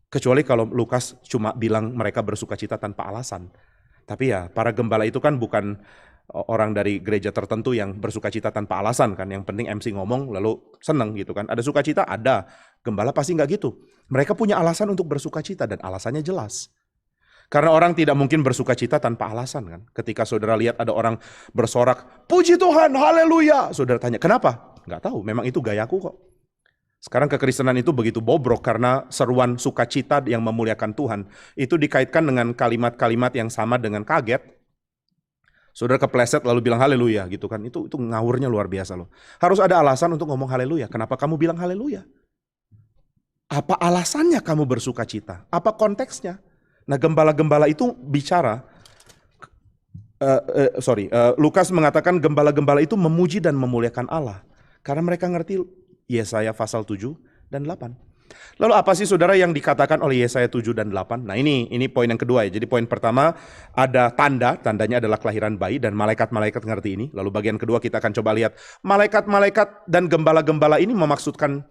Speaker 1: Kecuali kalau Lukas cuma bilang mereka bersuka cita tanpa alasan. Tapi ya para gembala itu kan bukan orang dari gereja tertentu yang bersuka cita tanpa alasan kan. Yang penting MC ngomong lalu seneng gitu kan. Ada sukacita? Ada. Gembala pasti nggak gitu. Mereka punya alasan untuk bersuka cita dan alasannya jelas. Karena orang tidak mungkin bersuka cita tanpa alasan kan. Ketika saudara lihat ada orang bersorak, puji Tuhan, haleluya. Saudara tanya, kenapa? Nggak tahu, memang itu gayaku kok. Sekarang kekristenan itu begitu bobrok karena seruan sukacita yang memuliakan Tuhan itu dikaitkan dengan kalimat-kalimat yang sama dengan kaget. Saudara kepleset lalu bilang haleluya gitu kan. Itu ngawurnya luar biasa loh. Harus ada alasan untuk ngomong haleluya. Kenapa kamu bilang haleluya? Apa alasannya kamu bersukacita? Apa konteksnya? Nah, gembala-gembala itu bicara Lukas mengatakan gembala-gembala itu memuji dan memuliakan Allah karena mereka ngerti Yesaya pasal 7 dan 8. Lalu apa sih saudara yang dikatakan oleh Yesaya 7 dan 8? Nah ini poin yang kedua ya. Jadi poin pertama ada tandanya adalah kelahiran bayi dan malaikat-malaikat ngerti ini. Lalu bagian kedua kita akan coba lihat malaikat-malaikat dan gembala-gembala ini memaksudkan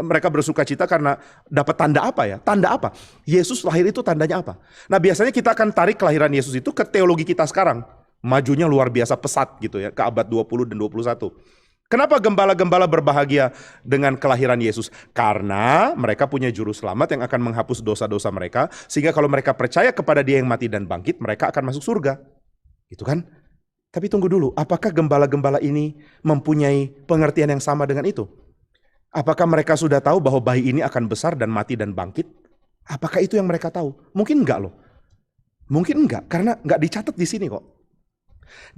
Speaker 1: mereka bersuka cita karena dapat tanda apa ya? Tanda apa? Yesus lahir itu tandanya apa? Nah biasanya kita akan tarik kelahiran Yesus itu ke teologi kita sekarang. Majunya luar biasa pesat gitu ya ke abad 20 dan 21. Kenapa gembala-gembala berbahagia dengan kelahiran Yesus? Karena mereka punya juru selamat yang akan menghapus dosa-dosa mereka. Sehingga kalau mereka percaya kepada Dia yang mati dan bangkit, mereka akan masuk surga. Gitu kan? Tapi tunggu dulu, apakah gembala-gembala ini mempunyai pengertian yang sama dengan itu? Apakah mereka sudah tahu bahwa bayi ini akan besar dan mati dan bangkit? Apakah itu yang mereka tahu? Mungkin enggak loh. Mungkin enggak, karena enggak dicatat di sini kok.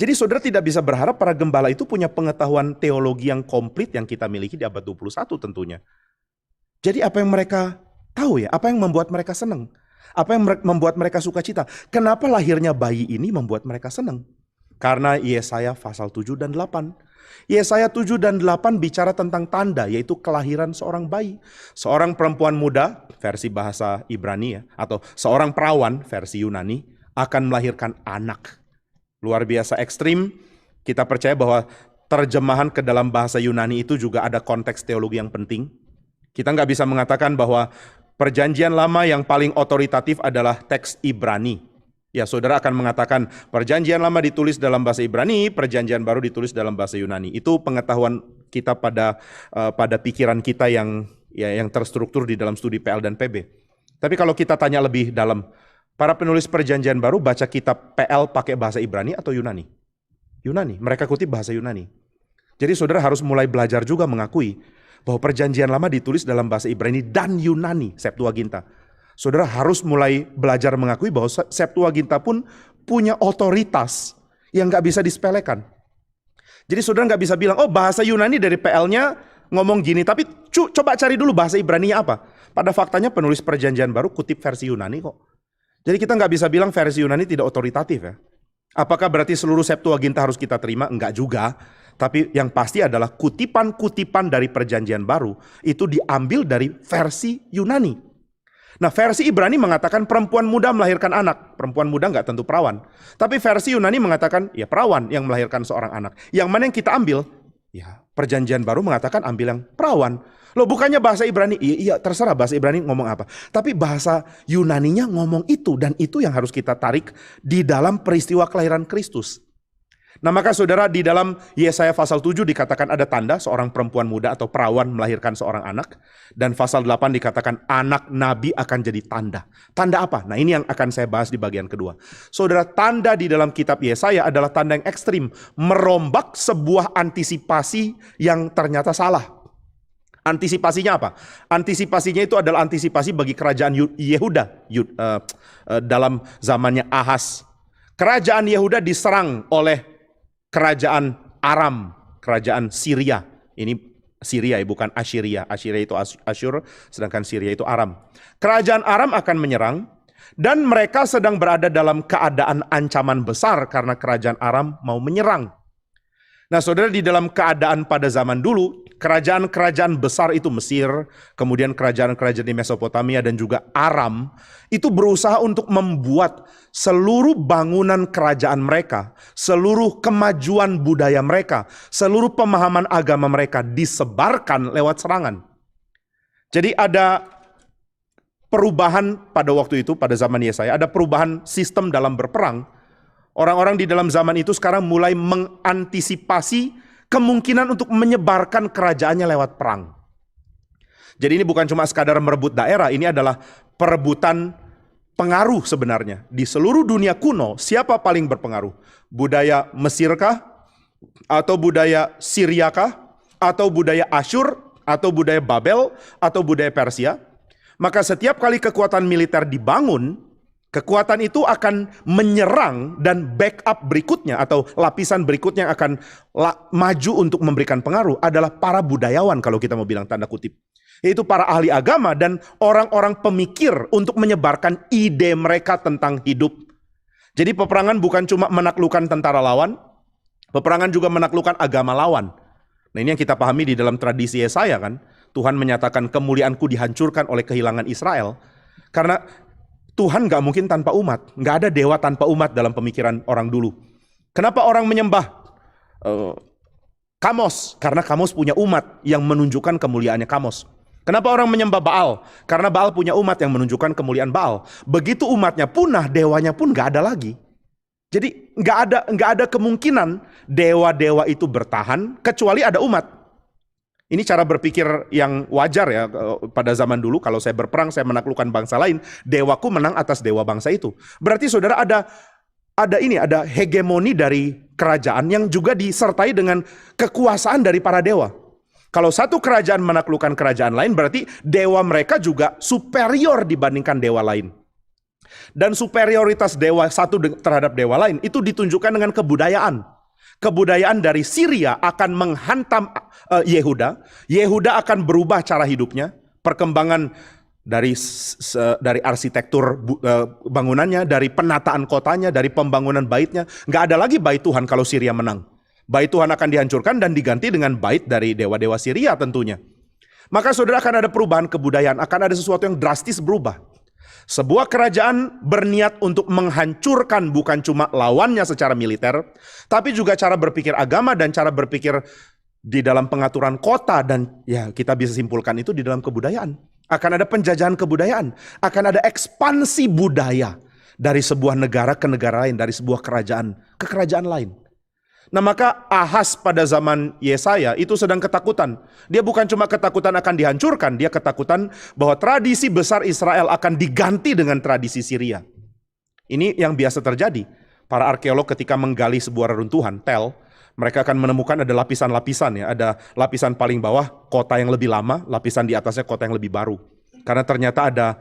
Speaker 1: Jadi saudara tidak bisa berharap para gembala itu punya pengetahuan teologi yang komplit yang kita miliki di abad 21 tentunya. Jadi apa yang mereka tahu ya? Apa yang membuat mereka senang? Apa yang membuat mereka sukacita? Kenapa lahirnya bayi ini membuat mereka senang? Karena Yesaya pasal 7 dan 8. Yesaya 7 dan 8 bicara tentang tanda, yaitu kelahiran seorang bayi. Seorang perempuan muda, versi bahasa Ibrani ya, atau seorang perawan, versi Yunani, akan melahirkan anak. Luar biasa ekstrim, kita percaya bahwa terjemahan ke dalam bahasa Yunani itu juga ada konteks teologi yang penting. Kita nggak bisa mengatakan bahwa perjanjian lama yang paling otoritatif adalah teks Ibrani. Ya, saudara akan mengatakan perjanjian lama ditulis dalam bahasa Ibrani, perjanjian baru ditulis dalam bahasa Yunani. Itu pengetahuan kita pada pikiran kita yang terstruktur di dalam studi PL dan PB. Tapi kalau kita tanya lebih dalam, para penulis perjanjian baru baca kitab PL pakai bahasa Ibrani atau Yunani? Yunani, mereka kutip bahasa Yunani. Jadi saudara harus mulai belajar juga mengakui bahwa perjanjian lama ditulis dalam bahasa Ibrani dan Yunani, Septuaginta. Saudara harus mulai belajar mengakui bahwa Septuaginta pun punya otoritas yang gak bisa disepelekan. Jadi saudara gak bisa bilang, oh bahasa Yunani dari PL-nya ngomong gini, tapi coba cari dulu bahasa Ibrani-nya apa. Pada faktanya penulis perjanjian baru kutip versi Yunani kok. Jadi kita nggak bisa bilang versi Yunani tidak otoritatif ya. Apakah berarti seluruh Septuaginta harus kita terima? Enggak juga. Tapi yang pasti adalah kutipan-kutipan dari perjanjian baru itu diambil dari versi Yunani. Nah versi Ibrani mengatakan perempuan muda melahirkan anak. Perempuan muda nggak tentu perawan. Tapi versi Yunani mengatakan ya perawan yang melahirkan seorang anak. Yang mana yang kita ambil? Ya perjanjian baru mengatakan ambil yang perawan. Loh bukannya bahasa Ibrani? Iya terserah bahasa Ibrani ngomong apa. Tapi bahasa Yunaninya ngomong itu. Dan itu yang harus kita tarik di dalam peristiwa kelahiran Kristus. Nah maka saudara di dalam Yesaya pasal 7 dikatakan ada tanda seorang perempuan muda atau perawan melahirkan seorang anak. Dan pasal 8 dikatakan anak nabi akan jadi tanda. Tanda apa? Nah ini yang akan saya bahas di bagian kedua. Saudara tanda di dalam kitab Yesaya adalah tanda yang ekstrim. Merombak sebuah antisipasi yang ternyata salah. Antisipasinya apa? Antisipasinya itu adalah antisipasi bagi kerajaan Yehuda dalam zamannya Ahaz. Kerajaan Yehuda diserang oleh kerajaan Aram, kerajaan Syria. Ini Syria bukan Assyria. Assyria itu Asyur, sedangkan Syria itu Aram. Kerajaan Aram akan menyerang dan mereka sedang berada dalam keadaan ancaman besar karena kerajaan Aram mau menyerang. Nah, saudara, di dalam keadaan pada zaman dulu, kerajaan-kerajaan besar itu Mesir, kemudian kerajaan-kerajaan di Mesopotamia dan juga Aram, itu berusaha untuk membuat seluruh bangunan kerajaan mereka, seluruh kemajuan budaya mereka, seluruh pemahaman agama mereka disebarkan lewat serangan. Jadi ada perubahan pada waktu itu, pada zaman Yesaya, ada perubahan sistem dalam berperang. Orang-orang di dalam zaman itu sekarang mulai mengantisipasi kemungkinan untuk menyebarkan kerajaannya lewat perang. Jadi ini bukan cuma sekadar merebut daerah, ini adalah perebutan pengaruh sebenarnya. Di seluruh dunia kuno, siapa paling berpengaruh? Budaya Mesirkah? Atau budaya Syriakah? Atau budaya Asyur? Atau budaya Babel? Atau budaya Persia? Maka setiap kali kekuatan militer dibangun, kekuatan itu akan menyerang dan backup berikutnya atau lapisan berikutnya yang akan maju untuk memberikan pengaruh adalah para budayawan, kalau kita mau bilang tanda kutip. Yaitu para ahli agama dan orang-orang pemikir untuk menyebarkan ide mereka tentang hidup. Jadi peperangan bukan cuma menaklukkan tentara lawan, peperangan juga menaklukkan agama lawan. Nah, ini yang kita pahami di dalam tradisi Yesaya kan. Tuhan menyatakan kemuliaanku dihancurkan oleh kehilangan Israel. Karena Tuhan gak mungkin tanpa umat. Gak ada dewa tanpa umat dalam pemikiran orang dulu. Kenapa orang menyembah Kamos? Karena Kamos punya umat yang menunjukkan kemuliaannya Kamos. Kenapa orang menyembah Baal? Karena Baal punya umat yang menunjukkan kemuliaan Baal. Begitu umatnya punah, dewanya pun gak ada lagi. Jadi gak ada kemungkinan dewa-dewa itu bertahan kecuali ada umat. Ini cara berpikir yang wajar ya pada zaman dulu. Kalau saya berperang, saya menaklukkan bangsa lain, dewaku menang atas dewa bangsa itu. Berarti saudara ada hegemoni dari kerajaan yang juga disertai dengan kekuasaan dari para dewa. Kalau satu kerajaan menaklukkan kerajaan lain, berarti dewa mereka juga superior dibandingkan dewa lain. Dan superioritas dewa satu terhadap dewa lain itu ditunjukkan dengan kebudayaan. Kebudayaan dari Syria akan menghantam Yehuda. Yehuda akan berubah cara hidupnya. Perkembangan dari arsitektur bangunannya, dari penataan kotanya, dari pembangunan baitnya. Nggak ada lagi bait Tuhan kalau Syria menang. Bait Tuhan akan dihancurkan dan diganti dengan bait dari dewa-dewa Syria tentunya. Maka saudara akan ada perubahan kebudayaan, akan ada sesuatu yang drastis berubah. Sebuah kerajaan berniat untuk menghancurkan bukan cuma lawannya secara militer, tapi juga cara berpikir agama dan cara berpikir di dalam pengaturan kota, dan ya kita bisa simpulkan itu di dalam kebudayaan. Akan ada penjajahan kebudayaan, akan ada ekspansi budaya dari sebuah negara ke negara lain, dari sebuah kerajaan ke kerajaan lain. Nah, maka Ahaz pada zaman Yesaya itu sedang ketakutan. Dia bukan cuma ketakutan akan dihancurkan, dia ketakutan bahwa tradisi besar Israel akan diganti dengan tradisi Syria. Ini yang biasa terjadi. Para arkeolog ketika menggali sebuah reruntuhan, tel, mereka akan menemukan ada lapisan-lapisan ya. Ada lapisan paling bawah kota yang lebih lama, lapisan di atasnya kota yang lebih baru. Karena ternyata ada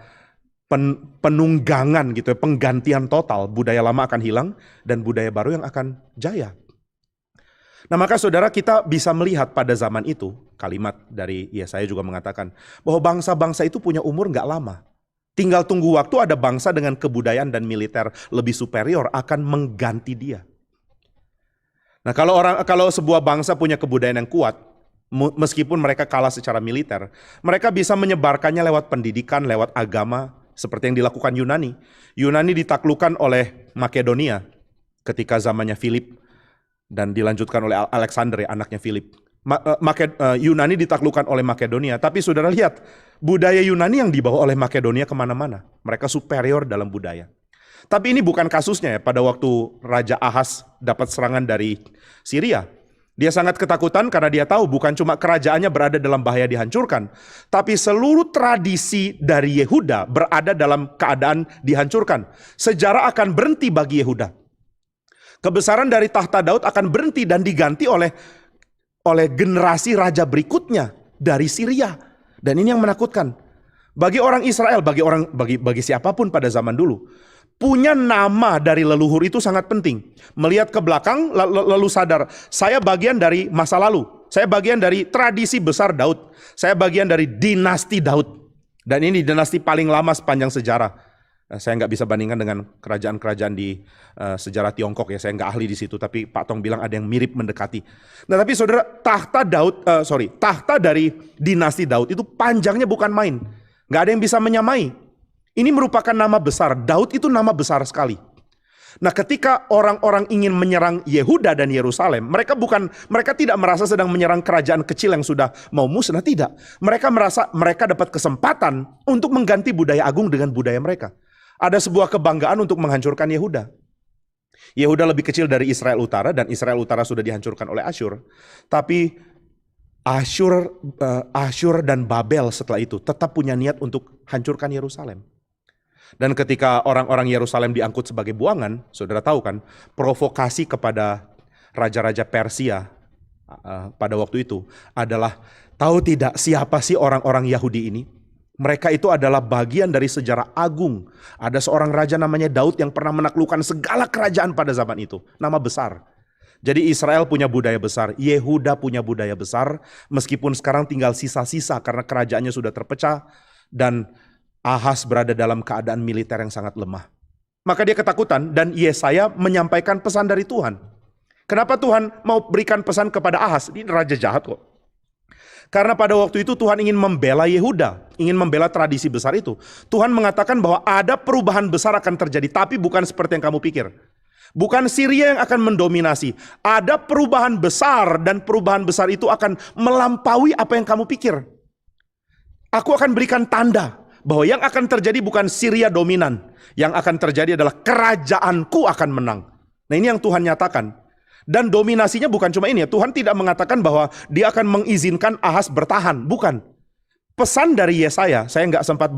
Speaker 1: penunggangan gitu ya, penggantian total. Budaya lama akan hilang dan budaya baru yang akan jaya. Nah, maka saudara, kita bisa melihat pada zaman itu, kalimat dari Yesaya juga mengatakan bahwa bangsa-bangsa itu punya umur gak lama. Tinggal tunggu waktu ada bangsa dengan kebudayaan dan militer lebih superior akan mengganti dia. Nah, kalau sebuah bangsa punya kebudayaan yang kuat, meskipun mereka kalah secara militer, mereka bisa menyebarkannya lewat pendidikan, lewat agama, seperti yang dilakukan Yunani. Yunani ditaklukkan oleh Makedonia ketika zamannya Philip, dan dilanjutkan oleh Alexander, anaknya Philip. Yunani ditaklukkan oleh Makedonia, tapi saudara lihat, budaya Yunani yang dibawa oleh Makedonia kemana-mana. Mereka superior dalam budaya. Tapi ini bukan kasusnya ya, pada waktu Raja Ahaz dapat serangan dari Syria. Dia sangat ketakutan karena dia tahu bukan cuma kerajaannya berada dalam bahaya dihancurkan, tapi seluruh tradisi dari Yehuda berada dalam keadaan dihancurkan. Sejarah akan berhenti bagi Yehuda. Kebesaran dari tahta Daud akan berhenti dan diganti oleh generasi raja berikutnya dari Syria. Dan ini yang menakutkan. Bagi orang Israel, bagi siapapun pada zaman dulu, punya nama dari leluhur itu sangat penting. Melihat ke belakang lalu sadar, saya bagian dari masa lalu. Saya bagian dari tradisi besar Daud. Saya bagian dari dinasti Daud. Dan ini dinasti paling lama sepanjang sejarah. Saya nggak bisa bandingkan dengan kerajaan-kerajaan di sejarah Tiongkok ya. Saya nggak ahli di situ, tapi Pak Tong bilang ada yang mirip mendekati. Nah tapi saudara, tahta dari dinasti Daud itu panjangnya bukan main. Nggak ada yang bisa menyamai. Ini merupakan nama besar. Daud itu nama besar sekali. Nah ketika orang-orang ingin menyerang Yehuda dan Yerusalem, mereka tidak merasa sedang menyerang kerajaan kecil yang sudah mau musnah, tidak. Mereka merasa mereka dapat kesempatan untuk mengganti budaya agung dengan budaya mereka. Ada sebuah kebanggaan untuk menghancurkan Yehuda. Yehuda lebih kecil dari Israel Utara dan Israel Utara sudah dihancurkan oleh Asyur. Tapi Asyur dan Babel setelah itu tetap punya niat untuk hancurkan Yerusalem. Dan ketika orang-orang Yerusalem diangkut sebagai buangan, saudara tahu kan, provokasi kepada raja-raja Persia pada waktu itu adalah, tahu tidak siapa sih orang-orang Yahudi ini? Mereka itu adalah bagian dari sejarah agung. Ada seorang raja namanya Daud yang pernah menaklukkan segala kerajaan pada zaman itu. Nama besar. Jadi Israel punya budaya besar, Yehuda punya budaya besar, meskipun sekarang tinggal sisa-sisa karena kerajaannya sudah terpecah dan Ahaz berada dalam keadaan militer yang sangat lemah. Maka dia ketakutan dan Yesaya menyampaikan pesan dari Tuhan. Kenapa Tuhan mau berikan pesan kepada Ahaz? Ini raja jahat kok. Karena pada waktu itu Tuhan ingin membela Yehuda, ingin membela tradisi besar itu. Tuhan mengatakan bahwa ada perubahan besar akan terjadi, tapi bukan seperti yang kamu pikir. Bukan Syria yang akan mendominasi. Ada perubahan besar dan perubahan besar itu akan melampaui apa yang kamu pikir. Aku akan berikan tanda bahwa yang akan terjadi bukan Syria dominan. Yang akan terjadi adalah kerajaanku akan menang. Nah ini yang Tuhan nyatakan. Dan dominasinya bukan cuma ini ya. Tuhan tidak mengatakan bahwa dia akan mengizinkan Ahaz bertahan. Bukan. Pesan dari Yesaya, saya nggak sempat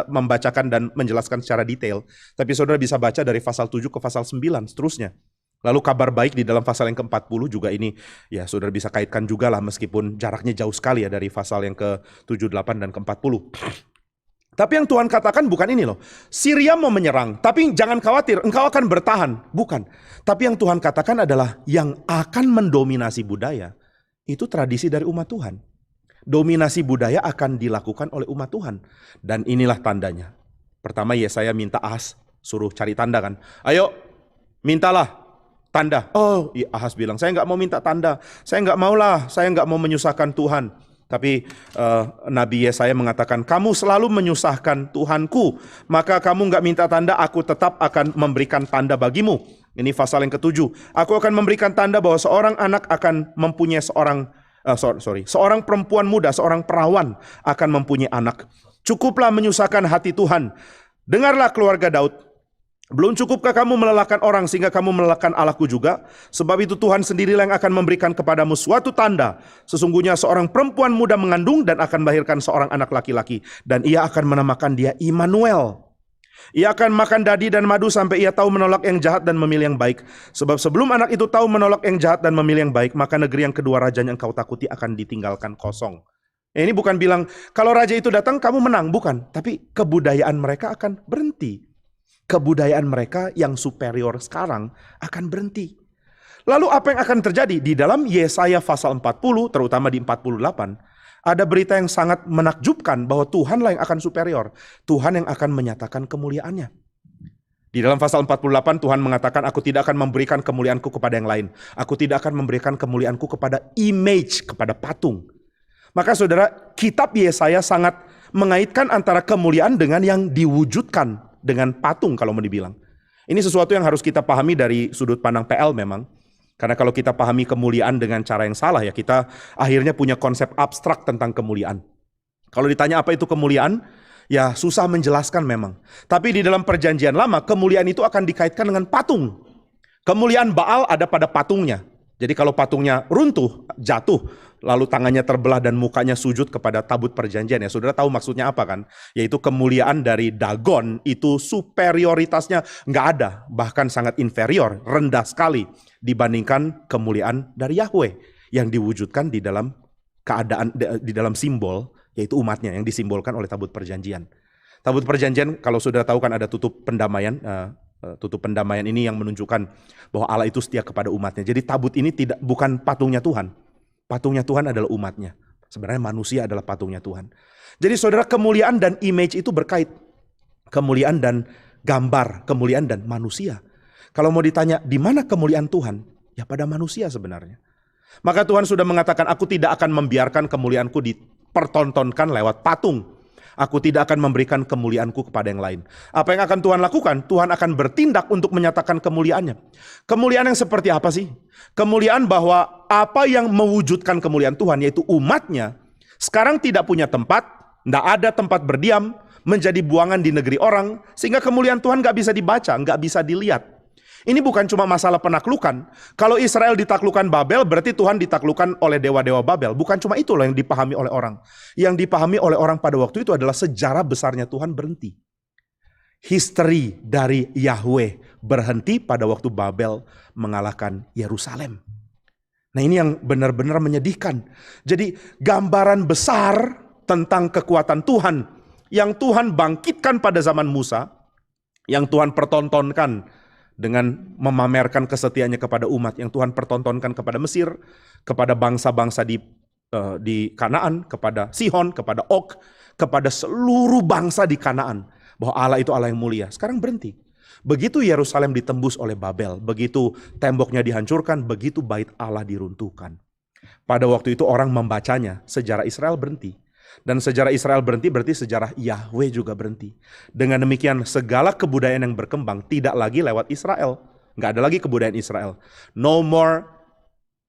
Speaker 1: membacakan dan menjelaskan secara detail. Tapi saudara bisa baca dari pasal 7 ke pasal 9 seterusnya. Lalu kabar baik di dalam pasal yang ke-40 juga ini. Ya saudara bisa kaitkan juga lah meskipun jaraknya jauh sekali ya dari pasal yang ke-78 dan ke-40. Tapi yang Tuhan katakan bukan ini loh. Syria mau menyerang, tapi jangan khawatir, engkau akan bertahan. Bukan. Tapi yang Tuhan katakan adalah yang akan mendominasi budaya, itu tradisi dari umat Tuhan. Dominasi budaya akan dilakukan oleh umat Tuhan. Dan inilah tandanya. Pertama Yesaya minta Ahaz, suruh cari tanda kan. Ayo, mintalah tanda. Oh, Ahaz bilang, saya nggak mau minta tanda. Saya nggak maulah, saya nggak mau menyusahkan Tuhan. Tapi Nabi Yesaya mengatakan, kamu selalu menyusahkan Tuhanku, maka kamu nggak minta tanda, aku tetap akan memberikan tanda bagimu. Ini pasal yang ke-7. Aku akan memberikan tanda bahwa seorang anak akan mempunyai seorang perempuan muda, seorang perawan akan mempunyai anak. Cukuplah menyusahkan hati Tuhan. Dengarlah keluarga Daud. Belum cukupkah kamu melelahkan orang sehingga kamu melelahkan Allahku juga? Sebab itu Tuhan sendirilah yang akan memberikan kepadamu suatu tanda. Sesungguhnya seorang perempuan muda mengandung dan akan melahirkan seorang anak laki-laki. Dan ia akan menamakan dia Immanuel. Ia akan makan dadi dan madu sampai ia tahu menolak yang jahat dan memilih yang baik. Sebab sebelum anak itu tahu menolak yang jahat dan memilih yang baik, maka negeri yang kedua rajanya yang kau takuti akan ditinggalkan kosong. Ini bukan bilang kalau raja itu datang kamu menang, bukan. Tapi kebudayaan mereka akan berhenti. Kebudayaan mereka yang superior sekarang akan berhenti. Lalu apa yang akan terjadi? Di dalam Yesaya pasal 40, terutama di 48, ada berita yang sangat menakjubkan bahwa Tuhanlah yang akan superior. Tuhan yang akan menyatakan kemuliaannya. Di dalam pasal 48 Tuhan mengatakan, aku tidak akan memberikan kemuliaanku kepada yang lain. Aku tidak akan memberikan kemuliaanku kepada image, kepada patung. Maka saudara, kitab Yesaya sangat mengaitkan antara kemuliaan dengan yang diwujudkan. Dengan patung kalau mau dibilang. Ini sesuatu yang harus kita pahami dari sudut pandang PL memang. Karena kalau kita pahami kemuliaan dengan cara yang salah ya, kita akhirnya punya konsep abstrak tentang kemuliaan. Kalau ditanya apa itu kemuliaan, ya susah menjelaskan memang. Tapi di dalam perjanjian lama, kemuliaan itu akan dikaitkan dengan patung. Kemuliaan Baal ada pada patungnya. Jadi kalau patungnya runtuh, jatuh, lalu tangannya terbelah dan mukanya sujud kepada tabut perjanjian ya. Saudara tahu maksudnya apa kan? Yaitu kemuliaan dari Dagon itu superioritasnya nggak ada. Bahkan sangat inferior, rendah sekali dibandingkan kemuliaan dari Yahweh yang diwujudkan di dalam keadaan di dalam simbol, yaitu umatnya yang disimbolkan oleh tabut perjanjian. Tabut perjanjian kalau sudah tahu kan ada tutup pendamaian. Tutup pendamaian ini yang menunjukkan bahwa Allah itu setia kepada umatnya. Jadi tabut ini bukan patungnya Tuhan. Patungnya Tuhan adalah umatnya. Sebenarnya manusia adalah patungnya Tuhan. Jadi saudara, kemuliaan dan image itu berkait. Kemuliaan dan gambar, kemuliaan dan manusia. Kalau mau ditanya di mana kemuliaan Tuhan? Ya pada manusia sebenarnya. Maka Tuhan sudah mengatakan, aku tidak akan membiarkan kemuliaanku dipertontonkan lewat patung. Aku tidak akan memberikan kemuliaanku kepada yang lain. Apa yang akan Tuhan lakukan? Tuhan akan bertindak untuk menyatakan kemuliaannya. Kemuliaan yang seperti apa sih? Kemuliaan bahwa apa yang mewujudkan kemuliaan Tuhan, yaitu umatnya, sekarang tidak punya tempat, tidak ada tempat berdiam, menjadi buangan di negeri orang, sehingga kemuliaan Tuhan gak bisa dibaca, gak bisa dilihat. Ini bukan cuma masalah penaklukan. Kalau Israel ditaklukkan Babel, berarti Tuhan ditaklukkan oleh dewa-dewa Babel. Bukan cuma itu loh yang dipahami oleh orang. Yang dipahami oleh orang pada waktu itu adalah sejarah besarnya Tuhan berhenti. History dari Yahweh berhenti pada waktu Babel mengalahkan Yerusalem. Nah ini yang benar-benar menyedihkan. Jadi gambaran besar tentang kekuatan Tuhan yang Tuhan bangkitkan pada zaman Musa, yang Tuhan pertontonkan dengan memamerkan kesetiaannya kepada umat, yang Tuhan pertontonkan kepada Mesir, kepada bangsa-bangsa di Kanaan, kepada Sihon, kepada Og, kepada seluruh bangsa di Kanaan, bahwa Allah itu Allah yang mulia. Sekarang berhenti. Begitu Yerusalem ditembus oleh Babel, begitu temboknya dihancurkan, begitu bait Allah diruntuhkan. Pada waktu itu orang membacanya, sejarah Israel berhenti. Dan sejarah Israel berhenti berarti sejarah Yahweh juga berhenti. Dengan demikian segala kebudayaan yang berkembang tidak lagi lewat Israel. Nggak ada lagi kebudayaan Israel. No more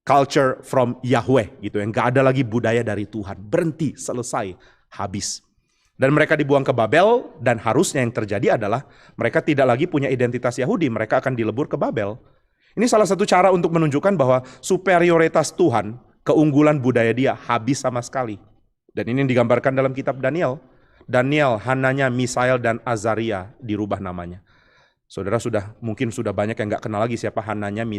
Speaker 1: culture from Yahweh gitu. Nggak ada lagi budaya dari Tuhan. Berhenti, selesai, habis. Dan mereka dibuang ke Babel, dan harusnya yang terjadi adalah mereka tidak lagi punya identitas Yahudi. Mereka akan dilebur ke Babel. Ini salah satu cara untuk menunjukkan bahwa superioritas Tuhan, keunggulan budaya dia habis sama sekali. Dan ini yang digambarkan dalam kitab Daniel. Daniel, Hananya, Misael, dan Azaria dirubah namanya. Saudara mungkin sudah banyak yang gak kenal lagi siapa Hananya,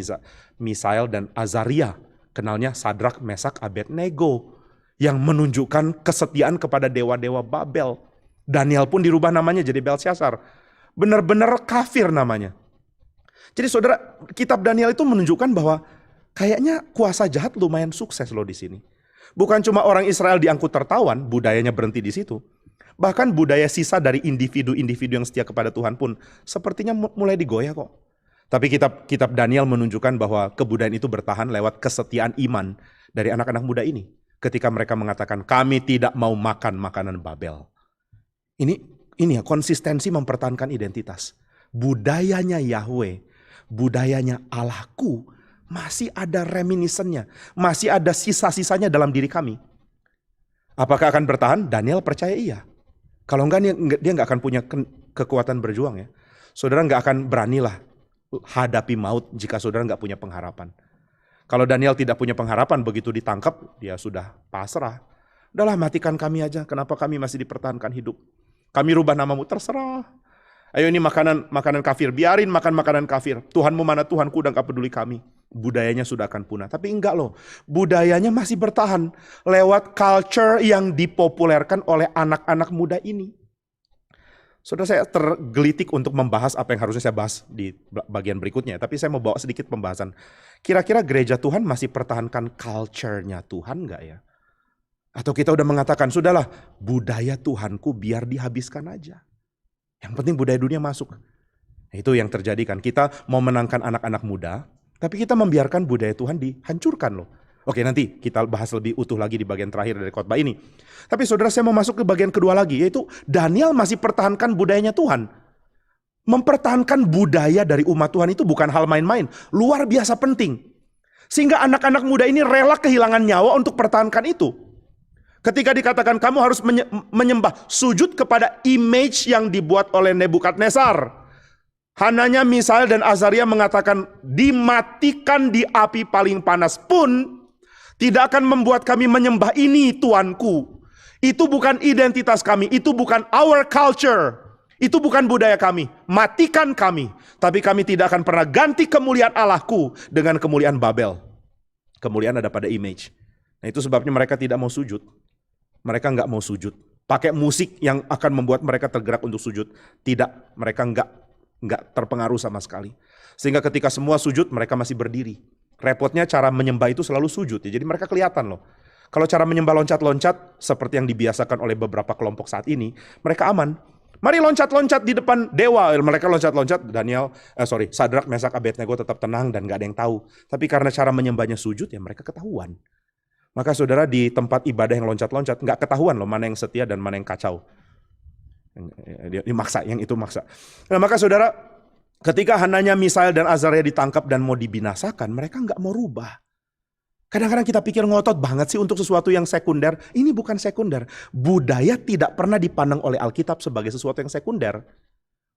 Speaker 1: Misael, dan Azaria. Kenalnya Sadrak, Mesak, Abednego. Yang menunjukkan kesetiaan kepada dewa-dewa Babel. Daniel pun dirubah namanya jadi Belsyazar. Benar-benar kafir namanya. Jadi saudara, kitab Daniel itu menunjukkan bahwa kayaknya kuasa jahat lumayan sukses loh di sini. Bukan cuma orang Israel diangkut tertawan, budayanya berhenti di situ. Bahkan budaya sisa dari individu-individu yang setia kepada Tuhan pun sepertinya mulai digoyah kok. Tapi kitab Daniel menunjukkan bahwa kebudayaan itu bertahan lewat kesetiaan iman dari anak-anak muda ini. Ketika mereka mengatakan, kami tidak mau makan makanan Babel. Ini ya konsistensi mempertahankan identitas. Budayanya Yahweh, budayanya Allahku, masih ada reminiscennya, masih ada sisa-sisanya dalam diri kami. Apakah akan bertahan? Daniel percaya iya. Kalau enggak, dia enggak akan punya kekuatan berjuang ya. Saudara enggak akan beranilah hadapi maut jika saudara enggak punya pengharapan. Kalau Daniel tidak punya pengharapan, begitu ditangkap, dia sudah pasrah. Udahlah, matikan kami aja, kenapa kami masih dipertahankan hidup? Kami rubah namamu, terserah. Ayo ini makanan kafir, biarin makan makanan kafir. Tuhanmu mana Tuhanku, udah gak peduli kami. Budayanya sudah akan punah. Tapi enggak loh, budayanya masih bertahan lewat culture yang dipopulerkan oleh anak-anak muda ini. Saudara, saya tergelitik untuk membahas apa yang harusnya saya bahas di bagian berikutnya. Tapi saya mau bawa sedikit pembahasan. Kira-kira gereja Tuhan masih pertahankan culture-nya Tuhan enggak ya? Atau kita udah mengatakan, sudahlah budaya Tuhanku biar dihabiskan aja. Yang penting budaya dunia masuk. Itu yang terjadi kan. Kita mau menangkan anak-anak muda, tapi kita membiarkan budaya Tuhan dihancurkan loh. Oke, nanti kita bahas lebih utuh lagi di bagian terakhir dari khotbah ini. Tapi saudara, saya mau masuk ke bagian kedua lagi, yaitu Daniel masih pertahankan budayanya Tuhan. Mempertahankan budaya dari umat Tuhan itu bukan hal main-main, luar biasa penting. Sehingga anak-anak muda ini rela kehilangan nyawa untuk pertahankan itu. Ketika dikatakan kamu harus menyembah, sujud kepada image yang dibuat oleh Nebukadnezar. Hananya, Misael, dan Azaria mengatakan, dimatikan di api paling panas pun tidak akan membuat kami menyembah ini Tuanku. Itu bukan identitas kami, itu bukan our culture. Itu bukan budaya kami, matikan kami. Tapi kami tidak akan pernah ganti kemuliaan Allahku dengan kemuliaan Babel. Kemuliaan ada pada image. Nah, itu sebabnya mereka tidak mau sujud. Mereka nggak mau sujud. Pakai musik yang akan membuat mereka tergerak untuk sujud. Tidak, mereka nggak terpengaruh sama sekali. Sehingga ketika semua sujud, mereka masih berdiri. Repotnya cara menyembah itu selalu sujud. Ya. Jadi mereka kelihatan loh. Kalau cara menyembah loncat-loncat, seperti yang dibiasakan oleh beberapa kelompok saat ini, mereka aman. Mari loncat-loncat di depan dewa. Mereka loncat-loncat, Sadrak, Mesak, Abednego tetap tenang dan gak ada yang tahu. Tapi karena cara menyembahnya sujud, ya mereka ketahuan. Maka saudara di tempat ibadah yang loncat-loncat, gak ketahuan loh mana yang setia dan mana yang kacau. Yang itu maksa. Nah, maka saudara, ketika Hananya, Misael, dan Azaria ditangkap dan mau dibinasakan, mereka gak mau rubah. Kadang-kadang kita pikir ngotot banget sih untuk sesuatu yang sekunder. Ini bukan sekunder. Budaya tidak pernah dipandang oleh Alkitab sebagai sesuatu yang sekunder.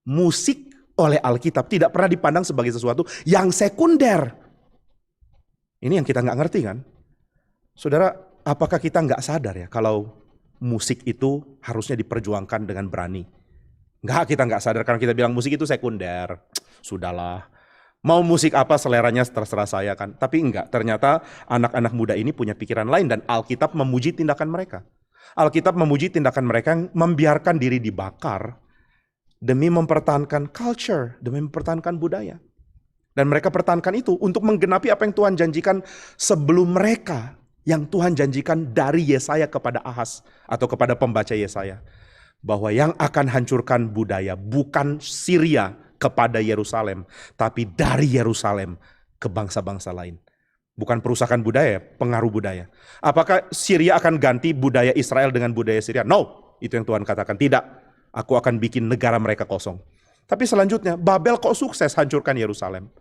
Speaker 1: Musik oleh Alkitab tidak pernah dipandang sebagai sesuatu yang sekunder. Ini yang kita nggak ngerti kan? Saudara, apakah kita nggak sadar ya kalau musik itu harusnya diperjuangkan dengan berani? Nggak, kita nggak sadar karena kita bilang musik itu sekunder. Sudahlah. Mau musik apa seleranya terserah saya kan. Tapi enggak, ternyata anak-anak muda ini punya pikiran lain dan Alkitab memuji tindakan mereka. Alkitab memuji tindakan mereka yang membiarkan diri dibakar demi mempertahankan culture, demi mempertahankan budaya. Dan mereka pertahankan itu untuk menggenapi apa yang Tuhan janjikan sebelum mereka, yang Tuhan janjikan dari Yesaya kepada Ahaz atau kepada pembaca Yesaya. Bahwa yang akan hancurkan budaya bukan Syria kepada Yerusalem, tapi dari Yerusalem ke bangsa-bangsa lain. Bukan perusakan budaya, pengaruh budaya. Apakah Syria akan ganti budaya Israel dengan budaya Syria? No, itu yang Tuhan katakan. Tidak, aku akan bikin negara mereka kosong. Tapi selanjutnya, Babel kok sukses hancurkan Yerusalem?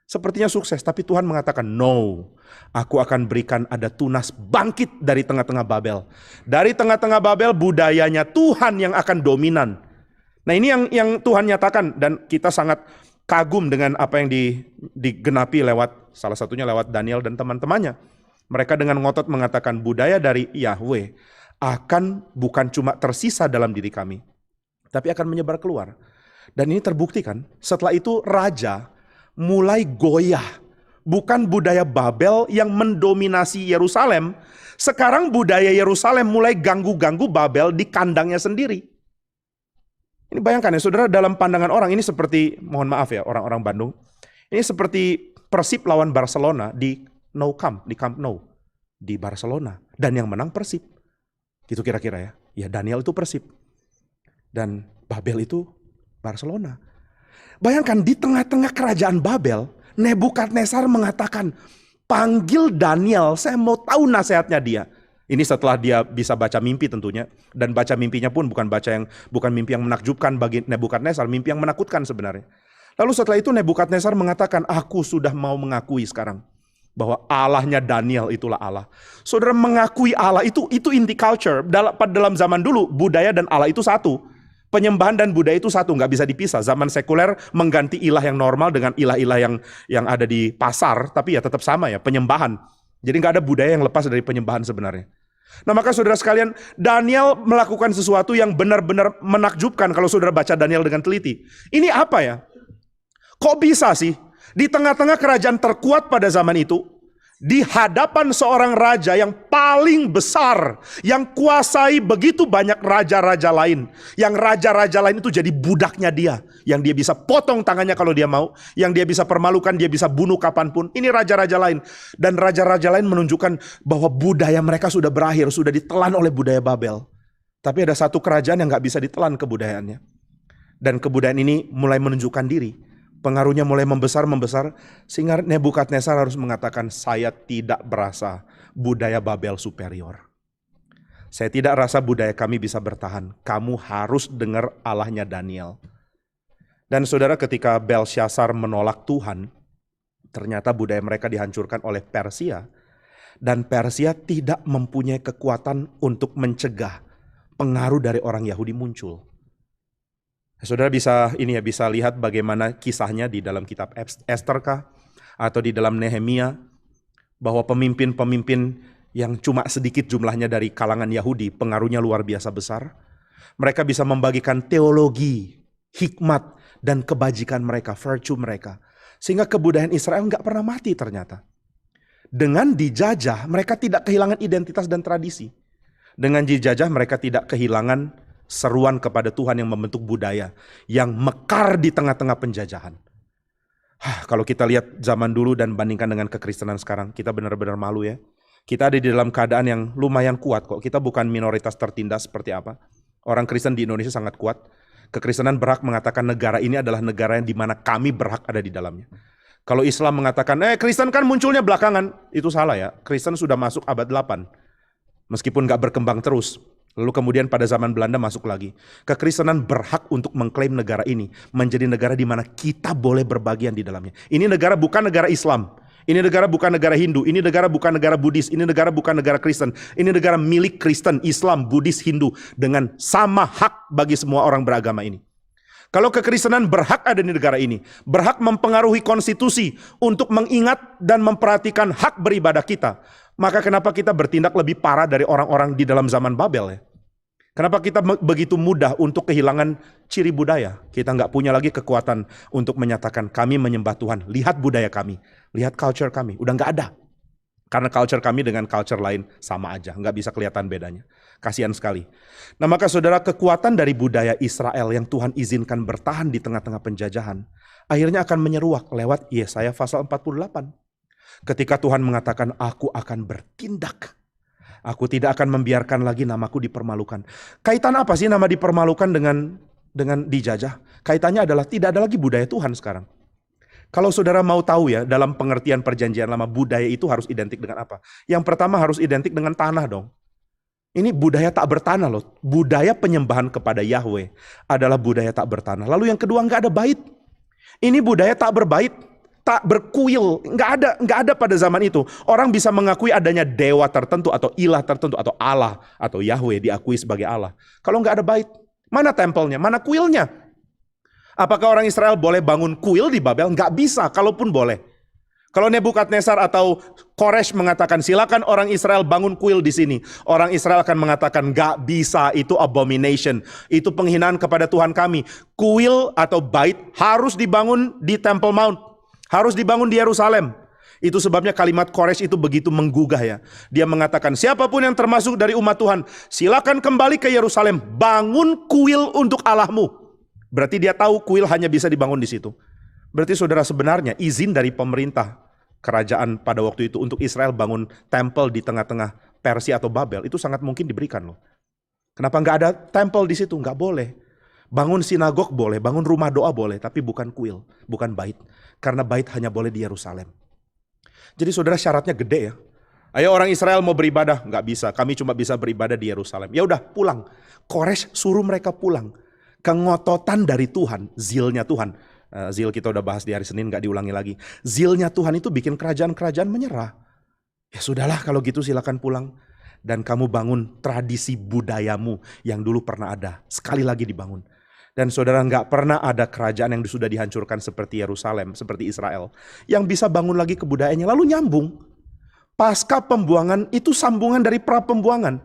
Speaker 1: Sepertinya sukses, tapi Tuhan mengatakan, no, aku akan berikan ada tunas bangkit dari tengah-tengah Babel. Dari tengah-tengah Babel, budayanya Tuhan yang akan dominan. Nah, ini yang Tuhan nyatakan dan kita sangat kagum dengan apa yang digenapi lewat salah satunya lewat Daniel dan teman-temannya. Mereka dengan ngotot mengatakan budaya dari Yahweh akan bukan cuma tersisa dalam diri kami, tapi akan menyebar keluar. Dan ini terbukti kan, setelah itu raja mulai goyah. Bukan budaya Babel yang mendominasi Yerusalem, sekarang budaya Yerusalem mulai ganggu-ganggu Babel di kandangnya sendiri. Ini bayangkan ya saudara, dalam pandangan orang ini seperti, mohon maaf ya orang-orang Bandung, ini seperti Persib lawan Barcelona di Camp Nou di Barcelona, dan yang menang Persib. Gitu kira-kira ya. Ya Daniel itu Persib dan Babel itu Barcelona. Bayangkan di tengah-tengah kerajaan Babel, Nebukadnezar mengatakan, panggil Daniel, saya mau tahu nasihatnya dia. Ini setelah dia bisa baca mimpi tentunya. Dan baca mimpinya pun bukan mimpi yang menakjubkan bagi Nebukadnezar, mimpi yang menakutkan sebenarnya. Lalu setelah itu Nebukadnezar mengatakan, aku sudah mau mengakui sekarang bahwa Allahnya Daniel itulah Allah. Saudara, mengakui Allah itu inti culture. Dalam zaman dulu budaya dan Allah itu satu. Penyembahan dan budaya itu satu, nggak bisa dipisah. Zaman sekuler mengganti ilah yang normal dengan ilah-ilah yang ada di pasar, tapi ya tetap sama ya, penyembahan. Jadi nggak ada budaya yang lepas dari penyembahan sebenarnya. Nah maka saudara sekalian, Daniel melakukan sesuatu yang benar-benar menakjubkan kalau saudara baca Daniel dengan teliti. Ini apa ya? Kok bisa sih di tengah-tengah kerajaan terkuat pada zaman itu, di hadapan seorang raja yang paling besar, yang kuasai begitu banyak raja-raja lain, yang raja-raja lain itu jadi budaknya dia, yang dia bisa potong tangannya kalau dia mau, yang dia bisa permalukan, dia bisa bunuh kapanpun. Ini raja-raja lain, dan raja-raja lain menunjukkan bahwa budaya mereka sudah berakhir, sudah ditelan oleh budaya Babel. Tapi ada satu kerajaan yang gak bisa ditelan kebudayaannya, dan kebudayaan ini mulai menunjukkan diri. Pengaruhnya mulai membesar, sehingga Nebukadnezar harus mengatakan, saya tidak berasa budaya Babel superior. Saya tidak rasa budaya kami bisa bertahan. Kamu harus dengar Allahnya Daniel. Dan saudara, ketika Belshazzar menolak Tuhan, ternyata budaya mereka dihancurkan oleh Persia. Dan Persia tidak mempunyai kekuatan untuk mencegah pengaruh dari orang Yahudi muncul. Saudara bisa lihat bagaimana kisahnya di dalam kitab Esther kah? Atau di dalam Nehemia, bahwa pemimpin-pemimpin yang cuma sedikit jumlahnya dari kalangan Yahudi, pengaruhnya luar biasa besar. Mereka bisa membagikan teologi, hikmat, dan kebajikan mereka, virtue mereka. Sehingga kebudayaan Israel nggak pernah mati ternyata. Dengan dijajah, mereka tidak kehilangan identitas dan tradisi. Dengan dijajah, mereka tidak kehilangan seruan kepada Tuhan yang membentuk budaya yang mekar di tengah-tengah penjajahan. Kalau kita lihat zaman dulu dan bandingkan dengan kekristenan sekarang, kita benar-benar malu ya. Kita ada di dalam keadaan yang lumayan kuat kok. Kita bukan minoritas tertindas seperti apa. Orang Kristen di Indonesia sangat kuat. Kekristenan berhak mengatakan negara ini adalah negara yang dimana kami berhak ada di dalamnya. Kalau Islam mengatakan, Kristen kan munculnya belakangan. Itu salah ya. Kristen sudah masuk abad 8. Meskipun gak berkembang terus. Lalu kemudian pada zaman Belanda masuk lagi. Kekristenan berhak untuk mengklaim negara ini menjadi negara di mana kita boleh berbagian di dalamnya. Ini negara bukan negara Islam. Ini negara bukan negara Hindu. Ini negara bukan negara Buddhis. Ini negara bukan negara Kristen. Ini negara milik Kristen, Islam, Buddhis, Hindu. Dengan sama hak bagi semua orang beragama ini. Kalau kekristenan berhak ada di negara ini. Berhak mempengaruhi konstitusi untuk mengingat dan memperhatikan hak beribadah kita. Maka kenapa kita bertindak lebih parah dari orang-orang di dalam zaman Babel ya? Kenapa kita begitu mudah untuk kehilangan ciri budaya? Kita nggak punya lagi kekuatan untuk menyatakan kami menyembah Tuhan. Lihat budaya kami, lihat culture kami. Udah nggak ada. Karena culture kami dengan culture lain sama aja. Nggak bisa kelihatan bedanya. Kasihan sekali. Nah maka saudara, kekuatan dari budaya Israel yang Tuhan izinkan bertahan di tengah-tengah penjajahan, akhirnya akan menyeruak lewat Yesaya pasal 48. Ketika Tuhan mengatakan, aku akan bertindak. Aku tidak akan membiarkan lagi namaku dipermalukan. Kaitan apa sih nama dipermalukan dengan dijajah? Kaitannya adalah tidak ada lagi budaya Tuhan sekarang. Kalau saudara mau tahu ya, dalam pengertian perjanjian lama, budaya itu harus identik dengan apa? Yang pertama harus identik dengan tanah dong. Ini budaya tak bertanah loh. Budaya penyembahan kepada Yahweh adalah budaya tak bertanah. Lalu yang kedua, nggak ada bait. Ini budaya tak berbait. Tak berkuil, nggak ada pada zaman itu. Orang bisa mengakui adanya dewa tertentu atau ilah tertentu atau Allah atau Yahweh diakui sebagai Allah. Kalau nggak ada bait, mana tempelnya, mana kuilnya? Apakah orang Israel boleh bangun kuil di Babel? Nggak bisa, kalaupun boleh. Kalau Nebukadnezar atau Koresh mengatakan silakan orang Israel bangun kuil di sini, orang Israel akan mengatakan nggak bisa, itu abomination, itu penghinaan kepada Tuhan kami. Kuil atau bait harus dibangun di Temple Mount. Harus dibangun di Yerusalem. Itu sebabnya kalimat Koresh itu begitu menggugah ya. Dia mengatakan siapapun yang termasuk dari umat Tuhan, silakan kembali ke Yerusalem, bangun kuil untuk Allahmu. Berarti dia tahu kuil hanya bisa dibangun di situ. Berarti saudara, sebenarnya izin dari pemerintah kerajaan pada waktu itu untuk Israel bangun tempel di tengah-tengah Persia atau Babel itu sangat mungkin diberikan loh. Kenapa nggak ada tempel di situ? Nggak boleh. Bangun sinagog boleh, bangun rumah doa boleh, tapi bukan kuil, bukan bait. Karena bait hanya boleh di Yerusalem. Jadi saudara, syaratnya gede ya. Ayo orang Israel mau beribadah, nggak bisa. Kami cuma bisa beribadah di Yerusalem. Ya udah, pulang. Koresh suruh mereka pulang. Kengototan dari Tuhan, zilnya Tuhan. Zil kita udah bahas di hari Senin, nggak diulangi lagi. Zilnya Tuhan itu bikin kerajaan-kerajaan menyerah. Ya sudahlah kalau gitu, silakan pulang. Dan kamu bangun tradisi budayamu yang dulu pernah ada. Sekali lagi dibangun. Dan saudara, nggak pernah ada kerajaan yang sudah dihancurkan seperti Yerusalem, seperti Israel, yang bisa bangun lagi kebudayaannya, lalu nyambung. Pasca pembuangan itu sambungan dari pra pembuangan.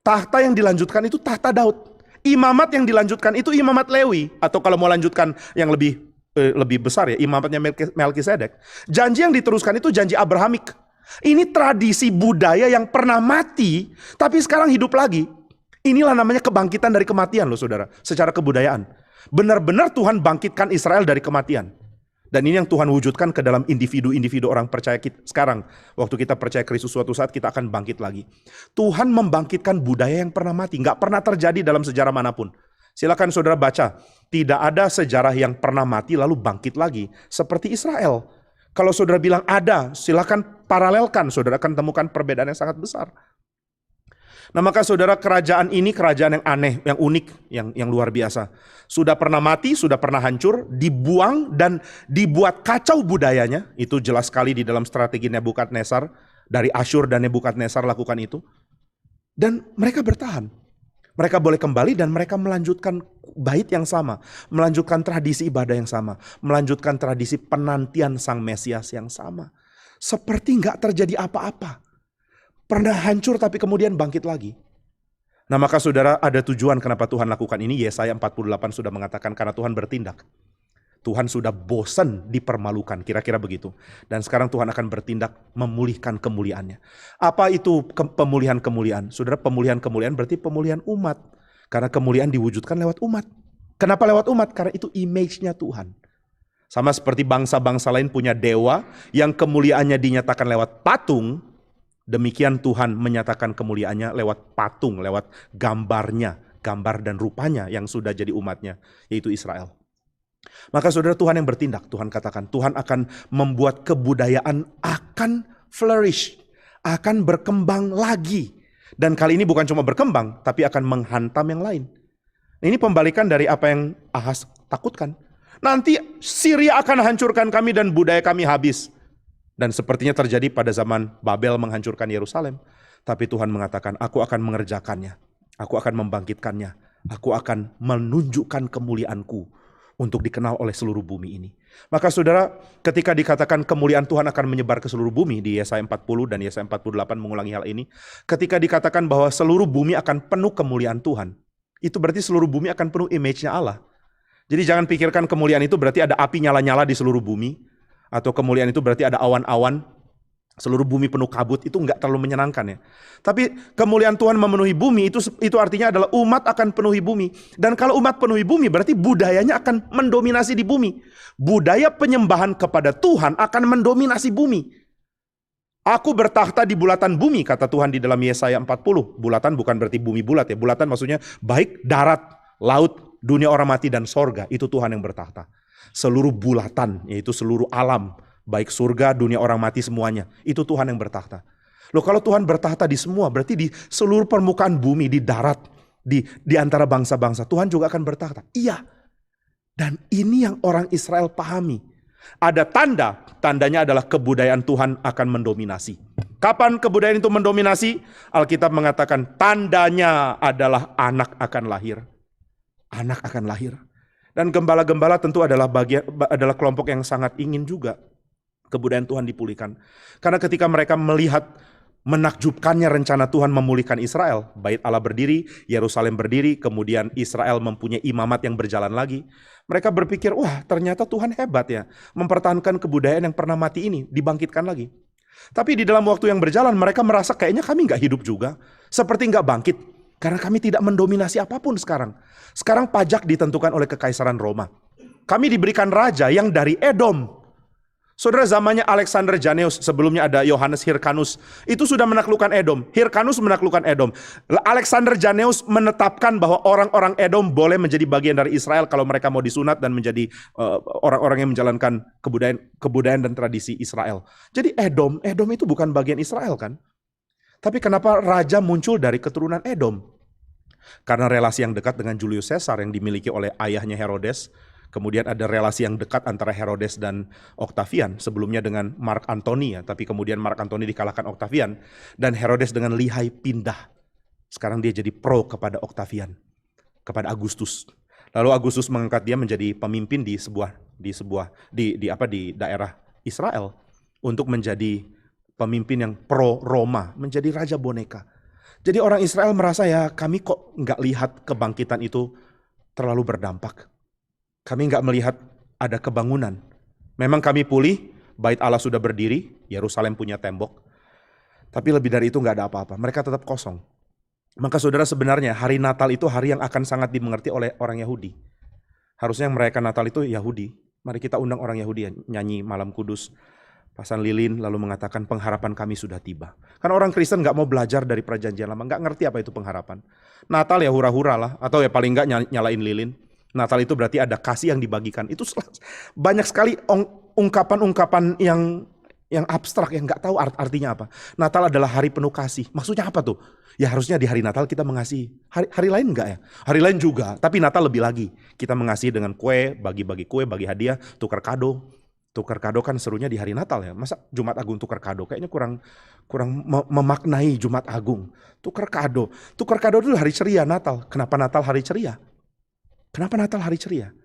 Speaker 1: Tahta yang dilanjutkan itu tahta Daud. Imamat yang dilanjutkan itu imamat Lewi. Atau kalau mau lanjutkan yang lebih besar ya, imamatnya Melkisedek. Janji yang diteruskan itu janji Abrahamik. Ini tradisi budaya yang pernah mati, tapi sekarang hidup lagi. Inilah namanya kebangkitan dari kematian loh saudara, secara kebudayaan. Benar-benar Tuhan bangkitkan Israel dari kematian. Dan ini yang Tuhan wujudkan ke dalam individu-individu orang percaya kita. Sekarang, waktu kita percaya Kristus, suatu saat kita akan bangkit lagi. Tuhan membangkitkan budaya yang pernah mati, nggak pernah terjadi dalam sejarah manapun. Silakan saudara baca, tidak ada sejarah yang pernah mati lalu bangkit lagi, seperti Israel. Kalau saudara bilang ada, silakan paralelkan, saudara akan temukan perbedaan yang sangat besar. Nah maka saudara, kerajaan ini kerajaan yang aneh, yang unik, yang luar biasa. Sudah pernah mati, sudah pernah hancur, dibuang dan dibuat kacau budayanya. Itu jelas sekali di dalam strategi Nebukadnezar. Dari Asyur dan Nebukadnezar lakukan itu. Dan mereka bertahan. Mereka boleh kembali dan mereka melanjutkan bait yang sama. Melanjutkan tradisi ibadah yang sama. Melanjutkan tradisi penantian Sang Mesias yang sama. Seperti nggak terjadi apa-apa. Pernah hancur tapi kemudian bangkit lagi. Nah maka saudara, ada tujuan kenapa Tuhan lakukan ini. Yesaya 48 sudah mengatakan karena Tuhan bertindak. Tuhan sudah bosan dipermalukan, kira-kira begitu. Dan sekarang Tuhan akan bertindak memulihkan kemuliaannya. Apa itu pemulihan kemuliaan? Saudara, pemulihan kemuliaan berarti pemulihan umat. Karena kemuliaan diwujudkan lewat umat. Kenapa lewat umat? Karena itu image-nya Tuhan. Sama seperti bangsa-bangsa lain punya dewa yang kemuliaannya dinyatakan lewat patung. Demikian Tuhan menyatakan kemuliaannya lewat patung, lewat gambarnya, gambar dan rupanya yang sudah jadi umatnya, yaitu Israel. Maka saudara, Tuhan yang bertindak, Tuhan katakan, Tuhan akan membuat kebudayaan akan flourish, akan berkembang lagi. Dan kali ini bukan cuma berkembang, tapi akan menghantam yang lain. Ini pembalikan dari apa yang Ahaz takutkan. Nanti Syria akan hancurkan kami dan budaya kami habis. Dan sepertinya terjadi pada zaman Babel menghancurkan Yerusalem. Tapi Tuhan mengatakan, aku akan mengerjakannya. Aku akan membangkitkannya. Aku akan menunjukkan kemuliaanku untuk dikenal oleh seluruh bumi ini. Maka saudara, ketika dikatakan kemuliaan Tuhan akan menyebar ke seluruh bumi, di Yesaya 40 dan Yesaya 48 mengulangi hal ini. Ketika dikatakan bahwa seluruh bumi akan penuh kemuliaan Tuhan, itu berarti seluruh bumi akan penuh image-nya Allah. Jadi jangan pikirkan kemuliaan itu berarti ada api nyala-nyala di seluruh bumi, atau kemuliaan itu berarti ada awan-awan, seluruh bumi penuh kabut. Itu enggak terlalu menyenangkan ya. Tapi kemuliaan Tuhan memenuhi bumi, itu artinya adalah umat akan penuhi bumi. Dan kalau umat penuhi bumi berarti budayanya akan mendominasi di bumi. Budaya penyembahan kepada Tuhan akan mendominasi bumi. Aku bertakhta di bulatan bumi, kata Tuhan di dalam Yesaya 40. Bulatan bukan berarti bumi bulat ya. Bulatan maksudnya baik darat, laut, dunia orang mati dan sorga. Itu Tuhan yang bertakhta. Seluruh bulatan, yaitu seluruh alam, baik surga, dunia orang mati semuanya. Itu Tuhan yang bertakhta. Loh, kalau Tuhan bertakhta di semua, berarti di seluruh permukaan bumi, di darat, di antara bangsa-bangsa, Tuhan juga akan bertakhta. Iya. Dan ini yang orang Israel pahami. Ada tandanya adalah kebudayaan Tuhan akan mendominasi. Kapan kebudayaan itu mendominasi? Alkitab mengatakan tandanya adalah anak akan lahir. Anak akan lahir. Dan gembala-gembala tentu adalah kelompok yang sangat ingin juga kebudayaan Tuhan dipulihkan. Karena ketika mereka melihat menakjubkannya rencana Tuhan memulihkan Israel, bait Allah berdiri, Yerusalem berdiri, kemudian Israel mempunyai imamat yang berjalan lagi. Mereka berpikir, wah ternyata Tuhan hebat ya, mempertahankan kebudayaan yang pernah mati ini, dibangkitkan lagi. Tapi di dalam waktu yang berjalan mereka merasa kayaknya kami gak hidup juga, seperti gak bangkit. Karena kami tidak mendominasi apapun sekarang. Sekarang pajak ditentukan oleh Kekaisaran Roma. Kami diberikan raja yang dari Edom. Saudara, zamannya Alexander Janneus, sebelumnya ada Yohanes Hyrcanus, itu sudah menaklukkan Edom. Hyrcanus menaklukkan Edom. Alexander Janneus menetapkan bahwa orang-orang Edom boleh menjadi bagian dari Israel kalau mereka mau disunat dan menjadi orang-orang yang menjalankan kebudayaan dan tradisi Israel. Jadi Edom itu bukan bagian Israel kan? Tapi kenapa raja muncul dari keturunan Edom? Karena relasi yang dekat dengan Julius Caesar yang dimiliki oleh ayahnya Herodes. Kemudian ada relasi yang dekat antara Herodes dan Octavian. Sebelumnya dengan Mark Antony ya. Tapi kemudian Mark Antony dikalahkan Octavian. Dan Herodes dengan lihai pindah. Sekarang dia jadi pro kepada Octavian. Kepada Agustus. Lalu Agustus mengangkat dia menjadi pemimpin di daerah Israel. Untuk menjadi pemimpin yang pro Roma, menjadi raja boneka. Jadi orang Israel merasa ya kami kok nggak lihat kebangkitan itu terlalu berdampak. Kami nggak melihat ada kebangunan. Memang kami pulih, bait Allah sudah berdiri, Yerusalem punya tembok. Tapi lebih dari itu nggak ada apa-apa, mereka tetap kosong. Maka saudara, sebenarnya hari Natal itu hari yang akan sangat dimengerti oleh orang Yahudi. Harusnya yang merayakan Natal itu Yahudi. Mari kita undang orang Yahudi nyanyi Malam Kudus, pasang lilin, lalu mengatakan pengharapan kami sudah tiba. Karena orang Kristen gak mau belajar dari perjanjian lama, gak ngerti apa itu pengharapan. Natal ya hura-hura lah, atau ya paling gak nyalain lilin. Natal itu berarti ada kasih yang dibagikan. Itu banyak sekali ungkapan-ungkapan yang abstrak, yang gak tahu artinya apa. Natal adalah hari penuh kasih. Maksudnya apa tuh? Ya harusnya di hari Natal kita mengasihi. Hari lain enggak ya? Hari lain juga, tapi Natal lebih lagi. Kita mengasihi dengan kue, bagi-bagi kue, bagi hadiah, tukar kado. Tukar kado kan serunya di hari Natal ya. Masa Jumat Agung tukar kado? Kayaknya kurang memaknai Jumat Agung. Tukar kado. Tukar kado itu hari ceria Natal. Kenapa Natal hari ceria? Kenapa Natal hari ceria?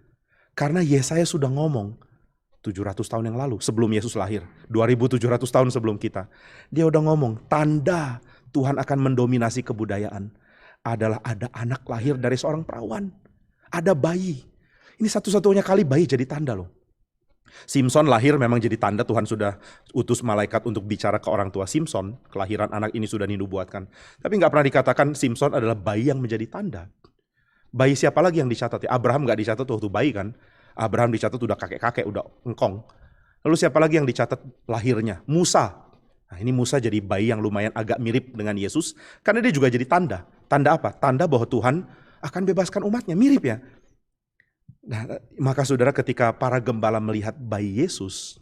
Speaker 1: Karena Yesaya sudah ngomong 700 tahun yang lalu sebelum Yesus lahir. 2700 tahun sebelum kita. Dia udah ngomong tanda Tuhan akan mendominasi kebudayaan adalah ada anak lahir dari seorang perawan. Ada bayi Ini satu-satunya kali bayi jadi tanda loh. Simpson lahir memang jadi tanda, Tuhan sudah utus malaikat untuk bicara ke orang tua Simpson. Kelahiran anak ini sudah dinubuatkan. Tapi nggak pernah dikatakan Simpson adalah bayi yang menjadi tanda. Bayi siapa lagi yang dicatat? Ya, Abraham nggak dicatat waktu bayi kan. Abraham dicatat udah kakek-kakek, udah engkong. Lalu siapa lagi yang dicatat lahirnya? Musa. Nah, ini Musa jadi bayi yang lumayan agak mirip dengan Yesus. Karena dia juga jadi tanda. Tanda apa? Tanda bahwa Tuhan akan bebaskan umatnya. Mirip ya. Nah, maka saudara, ketika para gembala melihat bayi Yesus,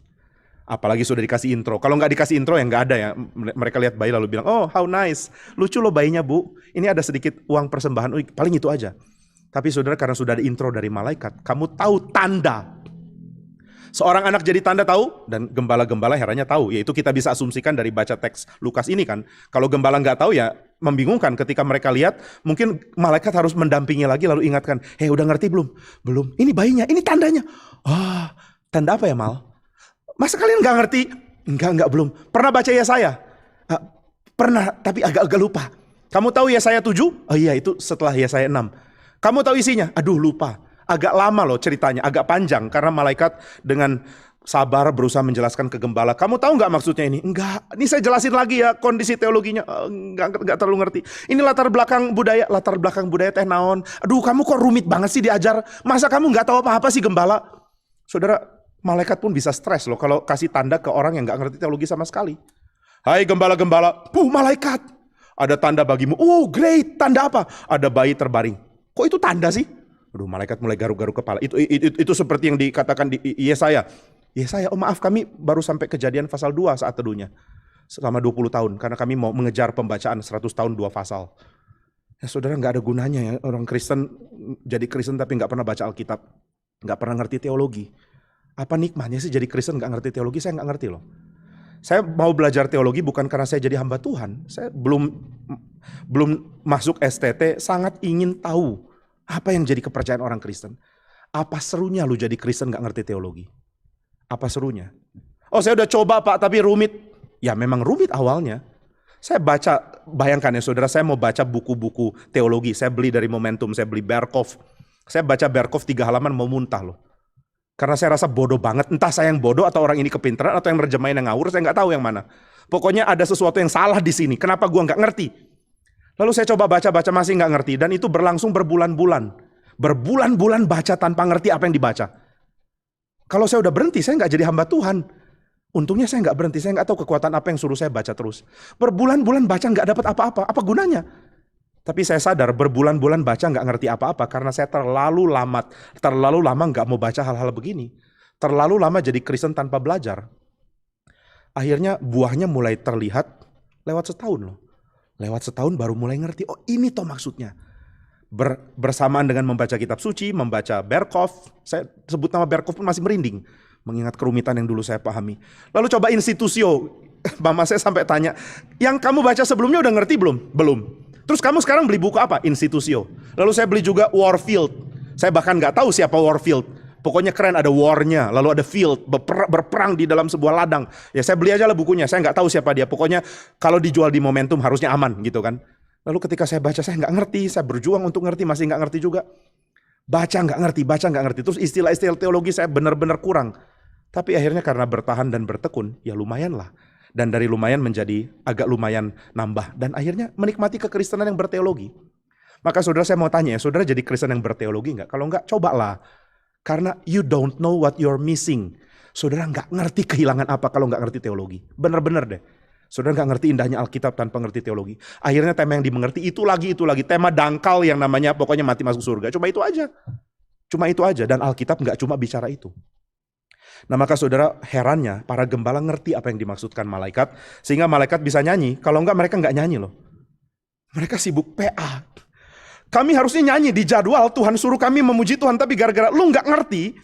Speaker 1: apalagi sudah dikasih intro. Kalau nggak dikasih intro ya nggak ada ya. Mereka lihat bayi lalu bilang, oh how nice, lucu loh bayinya bu. Ini ada sedikit uang persembahan, paling itu aja. Tapi saudara, karena sudah ada intro dari malaikat, kamu tahu tanda. Seorang anak jadi tanda tahu, dan gembala-gembala herannya tahu. Yaitu kita bisa asumsikan dari baca teks Lukas ini kan. Kalau gembala nggak tahu ya membingungkan ketika mereka lihat. Mungkin malaikat harus mendampingi lagi lalu ingatkan. Hei, udah ngerti belum? Belum. Ini bayinya, ini tandanya. Ah, tanda apa ya Mal? Masa kalian nggak ngerti? Enggak belum. Pernah baca Yesaya? Pernah, tapi agak-agak lupa. Kamu tahu Yesaya 7? Oh iya, itu setelah Yesaya 6. Kamu tahu isinya? Aduh lupa. Agak lama loh ceritanya, agak panjang. Karena malaikat dengan sabar berusaha menjelaskan ke gembala. Kamu tahu nggak maksudnya ini? Enggak, ini saya jelasin lagi ya kondisi teologinya. Enggak terlalu ngerti. Ini latar belakang budaya teh naon. Aduh kamu kok rumit banget sih diajar. Masa kamu nggak tahu apa-apa sih gembala? Saudara, malaikat pun bisa stres loh kalau kasih tanda ke orang yang nggak ngerti teologi sama sekali. Hai gembala-gembala, malaikat. Ada tanda bagimu. Oh great, tanda apa? Ada bayi terbaring. Kok itu tanda sih? Aduh, malaikat mulai garuk-garuk kepala. Itu seperti yang dikatakan di Yesaya. Yesaya, oh maaf kami baru sampai Kejadian pasal 2 saat teduhnya. Selama 20 tahun. Karena kami mau mengejar pembacaan 100 tahun 2 pasal. Ya saudara, gak ada gunanya ya. Orang Kristen jadi Kristen tapi gak pernah baca Alkitab. Gak pernah ngerti teologi. Apa nikmatnya sih jadi Kristen gak ngerti teologi? Saya gak ngerti loh. Saya mau belajar teologi bukan karena saya jadi hamba Tuhan. Saya belum masuk STT, sangat ingin tahu apa yang jadi kepercayaan orang Kristen. Apa serunya lu jadi Kristen gak ngerti teologi? Apa serunya? Oh saya udah coba pak tapi rumit. Ya memang rumit awalnya. Saya baca, bayangkan ya saudara, saya mau baca buku-buku teologi. Saya beli dari Momentum, saya beli Berkhof. Saya baca Berkhof 3 halaman mau muntah loh. Karena saya rasa bodoh banget. Entah saya yang bodoh atau orang ini kepintaran atau yang nerjemahin yang ngawur, saya gak tahu yang mana. Pokoknya ada sesuatu yang salah di sini. Kenapa gua gak ngerti? Lalu saya coba baca-baca masih nggak ngerti. Dan itu berlangsung berbulan-bulan. Berbulan-bulan baca tanpa ngerti apa yang dibaca. Kalau saya udah berhenti, saya nggak jadi hamba Tuhan. Untungnya saya nggak berhenti, saya nggak tahu kekuatan apa yang suruh saya baca terus. Berbulan-bulan baca nggak dapat apa-apa, apa gunanya? Tapi saya sadar berbulan-bulan baca nggak ngerti apa-apa. Karena saya terlalu lama nggak mau baca hal-hal begini. Terlalu lama jadi Kristen tanpa belajar. Akhirnya buahnya mulai terlihat lewat setahun loh. Lewat setahun baru mulai ngerti, oh ini toh maksudnya. Bersamaan dengan membaca kitab suci, membaca Berkhof, saya sebut nama Berkhof pun masih merinding. Mengingat kerumitan yang dulu saya pahami. Lalu coba Institutio, mama saya sampai tanya, yang kamu baca sebelumnya udah ngerti belum? Belum. Terus kamu sekarang beli buku apa? Institutio. Lalu saya beli juga Warfield. Saya bahkan gak tahu siapa Warfield. Pokoknya keren, ada war-nya, lalu ada field, berperang di dalam sebuah ladang. Ya saya beli aja lah bukunya, saya nggak tahu siapa dia. Pokoknya kalau dijual di Momentum harusnya aman gitu kan. Lalu ketika saya baca saya nggak ngerti, saya berjuang untuk ngerti, masih nggak ngerti juga. Baca nggak ngerti. Terus istilah-istilah teologi saya benar-benar kurang. Tapi akhirnya karena bertahan dan bertekun, ya lumayan lah. Dan dari lumayan menjadi agak lumayan nambah. Dan akhirnya menikmati kekristenan yang berteologi. Maka saudara saya mau tanya ya, saudara jadi Kristen yang berteologi nggak? Kalau nggak, cobalah. Karena you don't know what you're missing. Saudara nggak ngerti kehilangan apa kalau nggak ngerti teologi. Bener-bener deh. Saudara nggak ngerti indahnya Alkitab tanpa ngerti teologi. Akhirnya tema yang dimengerti itu lagi. Tema dangkal yang namanya pokoknya mati masuk surga. Cuma itu aja. Dan Alkitab nggak cuma bicara itu. Nah maka saudara herannya para gembala ngerti apa yang dimaksudkan malaikat. Sehingga malaikat bisa nyanyi. Kalau nggak mereka nggak nyanyi loh. Mereka sibuk PA. Kami harusnya nyanyi di jadwal, Tuhan suruh kami memuji Tuhan, tapi gara-gara lu nggak ngerti,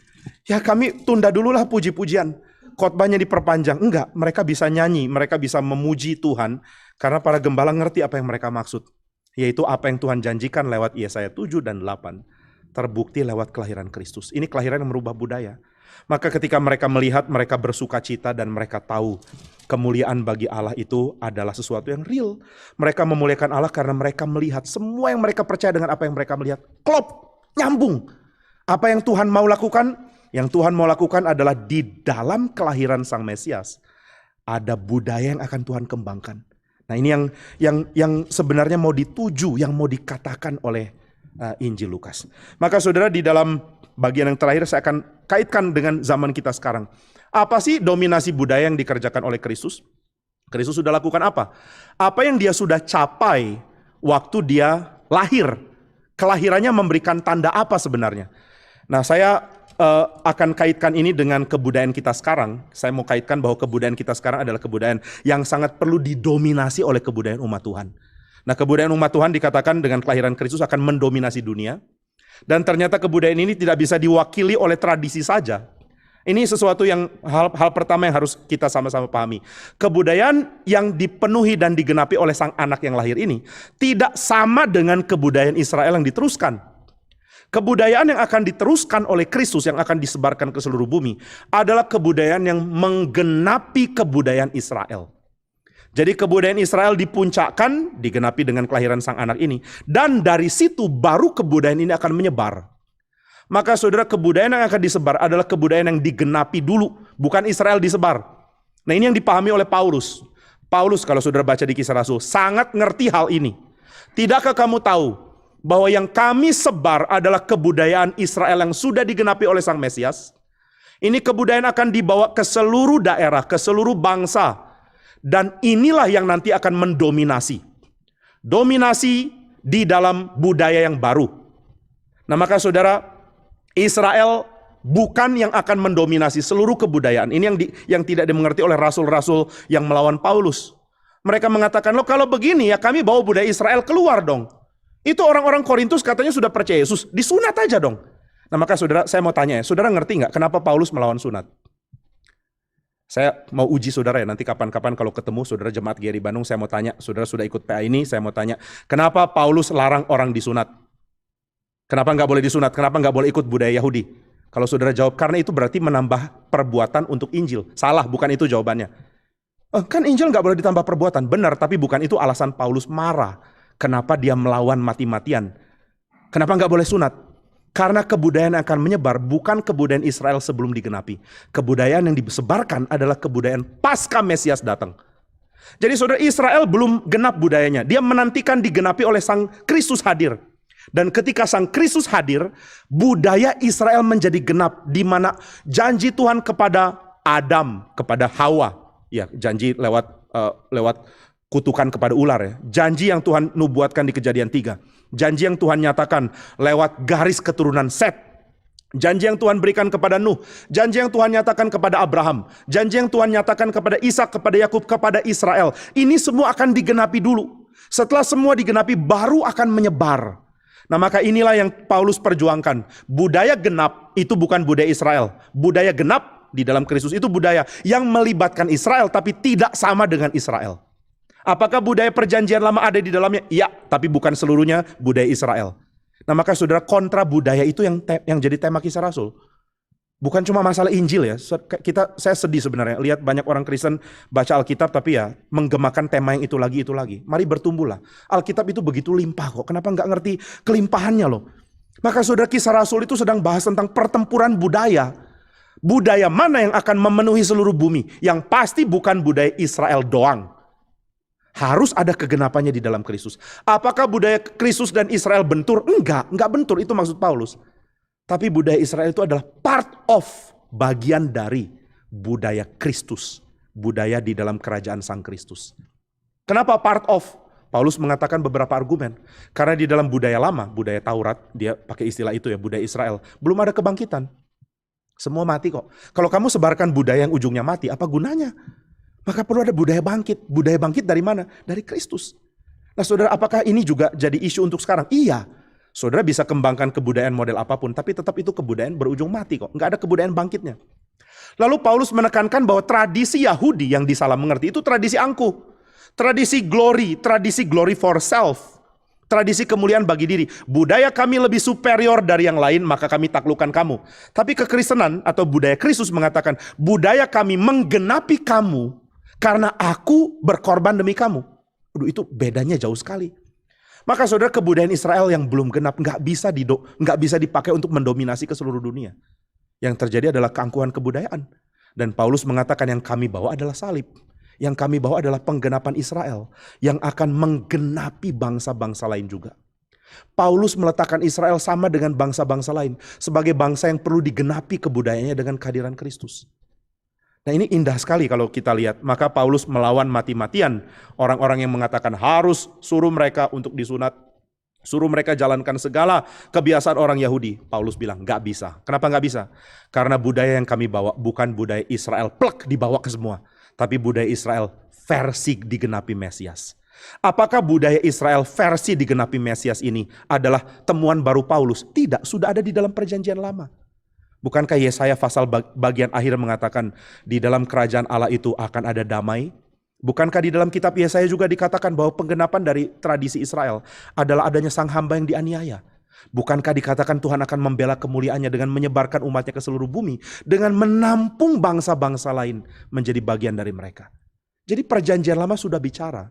Speaker 1: ya kami tunda dulu lah puji-pujian. Khotbahnya diperpanjang. Enggak, mereka bisa nyanyi, mereka bisa memuji Tuhan, karena para gembala ngerti apa yang mereka maksud. Yaitu apa yang Tuhan janjikan lewat Yesaya 7 dan 8. Terbukti lewat kelahiran Kristus. Ini kelahiran yang merubah budaya. Maka ketika mereka melihat, mereka bersuka cita dan mereka tahu kemuliaan bagi Allah itu adalah sesuatu yang real. Mereka memuliakan Allah karena mereka melihat semua yang mereka percaya dengan apa yang mereka melihat. Klop, nyambung. Apa yang Tuhan mau lakukan? Yang Tuhan mau lakukan adalah di dalam kelahiran Sang Mesias ada budaya yang akan Tuhan kembangkan. Nah, ini yang sebenarnya mau dituju, yang mau dikatakan oleh Injil Lukas. Maka saudara, di dalam bagian yang terakhir saya akan kaitkan dengan zaman kita sekarang. Apa sih dominasi budaya yang dikerjakan oleh Kristus? Kristus sudah lakukan apa? Apa yang dia sudah capai waktu dia lahir? Kelahirannya memberikan tanda apa sebenarnya? Nah, saya akan kaitkan ini dengan kebudayaan kita sekarang. Saya mau kaitkan bahwa kebudayaan kita sekarang adalah kebudayaan yang sangat perlu didominasi oleh kebudayaan umat Tuhan. Nah, kebudayaan umat Tuhan dikatakan dengan kelahiran Kristus akan mendominasi dunia. Dan ternyata kebudayaan ini tidak bisa diwakili oleh tradisi saja. Ini sesuatu yang hal pertama yang harus kita sama-sama pahami. Kebudayaan yang dipenuhi dan digenapi oleh sang anak yang lahir ini tidak sama dengan kebudayaan Israel yang diteruskan. Kebudayaan yang akan diteruskan oleh Kristus yang akan disebarkan ke seluruh bumi adalah kebudayaan yang menggenapi kebudayaan Israel. Jadi kebudayaan Israel dipuncakkan, digenapi dengan kelahiran sang anak ini. Dan dari situ baru kebudayaan ini akan menyebar. Maka saudara, kebudayaan yang akan disebar adalah kebudayaan yang digenapi dulu, bukan Israel disebar. Nah, ini yang dipahami oleh Paulus. Paulus, kalau saudara baca di Kisah Rasul, sangat ngerti hal ini. Tidakkah kamu tahu bahwa yang kami sebar adalah kebudayaan Israel yang sudah digenapi oleh Sang Mesias? Ini kebudayaan akan dibawa ke seluruh daerah, ke seluruh bangsa. Dan inilah yang nanti akan mendominasi. Dominasi di dalam budaya yang baru. Nah, maka saudara, Israel bukan yang akan mendominasi seluruh kebudayaan. Ini yang tidak dimengerti oleh rasul-rasul yang melawan Paulus. Mereka mengatakan, loh kalau begini ya kami bawa budaya Israel keluar dong. Itu orang-orang Korintus katanya sudah percaya Yesus, disunat aja dong. Nah, maka saudara, saya mau tanya ya, saudara ngerti nggak kenapa Paulus melawan sunat? Saya mau uji saudara ya, nanti kapan-kapan kalau ketemu saudara jemaat GRI Bandung, saya mau tanya, saudara sudah ikut PA ini, saya mau tanya, kenapa Paulus larang orang disunat? Kenapa nggak boleh disunat? Kenapa nggak boleh ikut budaya Yahudi? Kalau saudara jawab, karena itu berarti menambah perbuatan untuk Injil. Salah, bukan itu jawabannya. Kan Injil nggak boleh ditambah perbuatan. Benar, tapi bukan itu alasan Paulus marah. Kenapa dia melawan mati-matian? Kenapa nggak boleh sunat? Karena kebudayaan yang akan menyebar bukan kebudayaan Israel sebelum digenapi. Kebudayaan yang disebarkan adalah kebudayaan pasca Mesias datang. Jadi saudara, Israel belum genap budayanya. Dia menantikan digenapi oleh Sang Kristus hadir. Dan ketika Sang Kristus hadir, budaya Israel menjadi genap, di mana janji Tuhan kepada Adam, kepada Hawa, ya janji lewat kutukan kepada ular ya. Janji yang Tuhan nubuatkan di Kejadian 3. Janji yang Tuhan nyatakan lewat garis keturunan Set. Janji yang Tuhan berikan kepada Nuh. Janji yang Tuhan nyatakan kepada Abraham. Janji yang Tuhan nyatakan kepada Ishak, kepada Yakub, kepada Israel. Ini semua akan digenapi dulu. Setelah semua digenapi baru akan menyebar. Nah, maka inilah yang Paulus perjuangkan. Budaya genap itu bukan budaya Israel. Budaya genap di dalam Kristus itu budaya yang melibatkan Israel tapi tidak sama dengan Israel. Apakah budaya perjanjian lama ada di dalamnya? Iya, tapi bukan seluruhnya budaya Israel. Nah, maka saudara, kontra budaya itu yang jadi tema Kisah Rasul. Bukan cuma masalah Injil ya. Saya sedih sebenarnya lihat banyak orang Kristen baca Alkitab tapi ya menggemakan tema yang itu lagi. Mari bertumbuhlah. Alkitab itu begitu limpah kok. Kenapa nggak ngerti kelimpahannya loh? Maka saudara, Kisah Rasul itu sedang bahas tentang pertempuran budaya. Budaya mana yang akan memenuhi seluruh bumi? Yang pasti bukan budaya Israel doang. Harus ada kegenapannya di dalam Kristus. Apakah budaya Kristus dan Israel bentur? Enggak bentur, itu maksud Paulus. Tapi budaya Israel itu adalah part of, bagian dari budaya Kristus. Budaya di dalam kerajaan Sang Kristus. Kenapa part of? Paulus mengatakan beberapa argumen. Karena di dalam budaya lama, budaya Taurat, dia pakai istilah itu ya, budaya Israel, belum ada kebangkitan. Semua mati kok. Kalau kamu sebarkan budaya yang ujungnya mati, apa gunanya? Maka perlu ada budaya bangkit. Budaya bangkit dari mana? Dari Kristus. Nah saudara, apakah ini juga jadi isu untuk sekarang? Iya. Saudara bisa kembangkan kebudayaan model apapun, tapi tetap itu kebudayaan berujung mati kok. Nggak ada kebudayaan bangkitnya. Lalu Paulus menekankan bahwa tradisi Yahudi yang disalah mengerti itu tradisi angkuh. Tradisi glory for self. Tradisi kemuliaan bagi diri. Budaya kami lebih superior dari yang lain, maka kami taklukkan kamu. Tapi kekristenan atau budaya Kristus mengatakan, budaya kami menggenapi kamu karena aku berkorban demi kamu. Aduh, itu bedanya jauh sekali. Maka saudara, kebudayaan Israel yang belum genap nggak bisa dipakai untuk mendominasi ke seluruh dunia. Yang terjadi adalah keangkuhan kebudayaan. Dan Paulus mengatakan yang kami bawa adalah salib. Yang kami bawa adalah penggenapan Israel yang akan menggenapi bangsa-bangsa lain juga. Paulus meletakkan Israel sama dengan bangsa-bangsa lain sebagai bangsa yang perlu digenapi kebudayaannya dengan kehadiran Kristus. Nah, ini indah sekali kalau kita lihat. Maka Paulus melawan mati-matian orang-orang yang mengatakan harus suruh mereka untuk disunat, suruh mereka jalankan segala kebiasaan orang Yahudi. Paulus bilang nggak bisa. Kenapa nggak bisa? Karena budaya yang kami bawa bukan budaya Israel plek dibawa ke semua, tapi budaya Israel versi digenapi Mesias. Apakah budaya Israel versi digenapi Mesias ini adalah temuan baru Paulus? Tidak, sudah ada di dalam perjanjian lama. Bukankah Yesaya pasal bagian akhir mengatakan di dalam kerajaan Allah itu akan ada damai? Bukankah di dalam kitab Yesaya juga dikatakan bahwa penggenapan dari tradisi Israel adalah adanya sang hamba yang dianiaya? Bukankah dikatakan Tuhan akan membela kemuliaannya dengan menyebarkan umatnya ke seluruh bumi, dengan menampung bangsa-bangsa lain menjadi bagian dari mereka? Jadi perjanjian lama sudah bicara.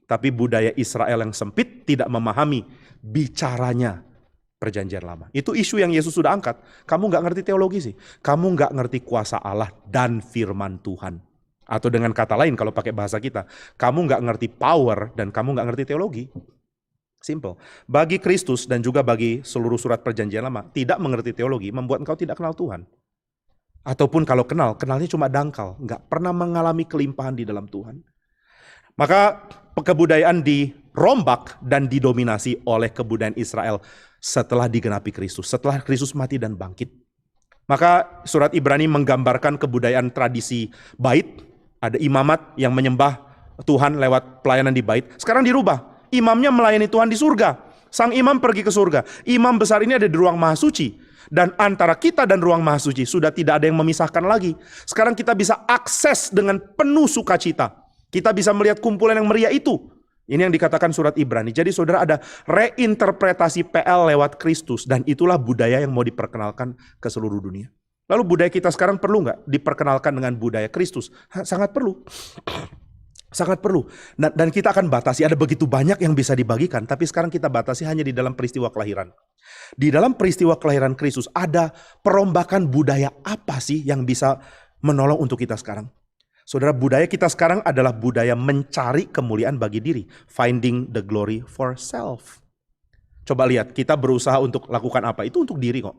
Speaker 1: Tapi budaya Israel yang sempit tidak memahami bicaranya perjanjian lama. Itu isu yang Yesus sudah angkat. Kamu gak ngerti teologi sih. Kamu gak ngerti kuasa Allah dan firman Tuhan. Atau dengan kata lain kalau pakai bahasa kita, kamu gak ngerti power dan kamu gak ngerti teologi. Simple. Bagi Kristus dan juga bagi seluruh surat perjanjian lama, tidak mengerti teologi membuat engkau tidak kenal Tuhan. Ataupun kalau kenalnya cuma dangkal. Gak pernah mengalami kelimpahan di dalam Tuhan. Maka kebudayaan dirombak dan didominasi oleh kebudayaan Israel setelah digenapi Kristus, setelah Kristus mati dan bangkit. Maka surat Ibrani menggambarkan kebudayaan tradisi bait, ada imamat yang menyembah Tuhan lewat pelayanan di bait. Sekarang dirubah, imamnya melayani Tuhan di surga. Sang imam pergi ke surga. Imam besar ini ada di ruang maha suci. Dan antara kita dan ruang maha suci sudah tidak ada yang memisahkan lagi. Sekarang kita bisa akses dengan penuh sukacita. Kita bisa melihat kumpulan yang meriah itu. Ini yang dikatakan surat Ibrani. Jadi saudara, ada reinterpretasi PL lewat Kristus. Dan itulah budaya yang mau diperkenalkan ke seluruh dunia. Lalu budaya kita sekarang perlu nggak diperkenalkan dengan budaya Kristus? Sangat perlu. Sangat perlu. Dan kita akan batasi, ada begitu banyak yang bisa dibagikan. Tapi sekarang kita batasi hanya di dalam peristiwa kelahiran. Di dalam peristiwa kelahiran Kristus ada perombakan budaya apa sih yang bisa menolong untuk kita sekarang? Saudara, budaya kita sekarang adalah budaya mencari kemuliaan bagi diri. Finding the glory for self. Coba lihat, kita berusaha untuk lakukan apa? Itu untuk diri kok.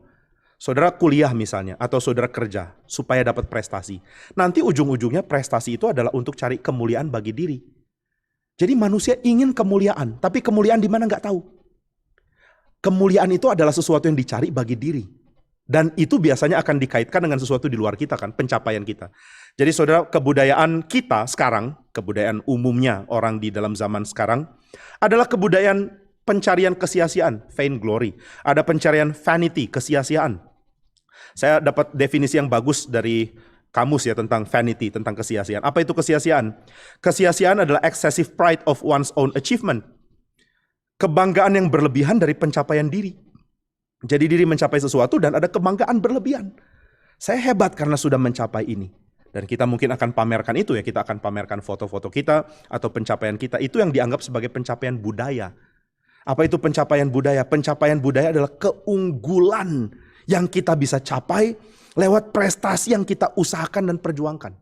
Speaker 1: Saudara kuliah misalnya, atau saudara kerja, supaya dapat prestasi. Nanti ujung-ujungnya prestasi itu adalah untuk cari kemuliaan bagi diri. Jadi manusia ingin kemuliaan, tapi kemuliaan di mana nggak tahu. Kemuliaan itu adalah sesuatu yang dicari bagi diri. Dan itu biasanya akan dikaitkan dengan sesuatu di luar kita kan, pencapaian kita. Jadi saudara, kebudayaan kita sekarang, kebudayaan umumnya orang di dalam zaman sekarang, adalah kebudayaan pencarian kesia-siaan, vain glory. Ada pencarian vanity, kesia-siaan. Saya dapat definisi yang bagus dari kamus ya tentang vanity, tentang kesia-siaan. Apa itu kesia-siaan? Kesia-siaan adalah excessive pride of one's own achievement. Kebanggaan yang berlebihan dari pencapaian diri. Jadi diri mencapai sesuatu dan ada kebanggaan berlebihan. Saya hebat karena sudah mencapai ini. Dan kita mungkin akan pamerkan itu ya, kita akan pamerkan foto-foto kita atau pencapaian kita. Itu yang dianggap sebagai pencapaian budaya. Apa itu pencapaian budaya? Pencapaian budaya adalah keunggulan yang kita bisa capai lewat prestasi yang kita usahakan dan perjuangkan.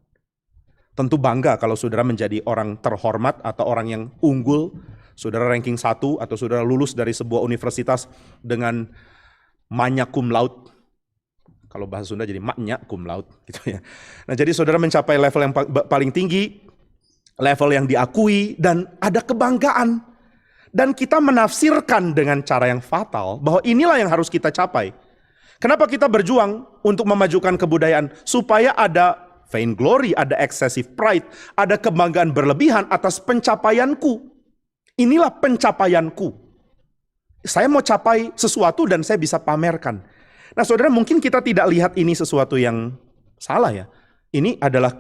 Speaker 1: Tentu bangga kalau saudara menjadi orang terhormat atau orang yang unggul. Saudara ranking 1 atau saudara lulus dari sebuah universitas dengan magna cum laude. Kalau bahasa Sunda jadi magna cum laude gitu ya. Nah, jadi saudara mencapai level yang paling tinggi, level yang diakui dan ada kebanggaan. Dan kita menafsirkan dengan cara yang fatal bahwa inilah yang harus kita capai. Kenapa kita berjuang untuk memajukan kebudayaan? Supaya ada vain glory, ada excessive pride, ada kebanggaan berlebihan atas pencapaianku. Inilah pencapaianku. Saya mau capai sesuatu dan saya bisa pamerkan. Nah saudara, mungkin kita tidak lihat ini sesuatu yang salah ya. Ini adalah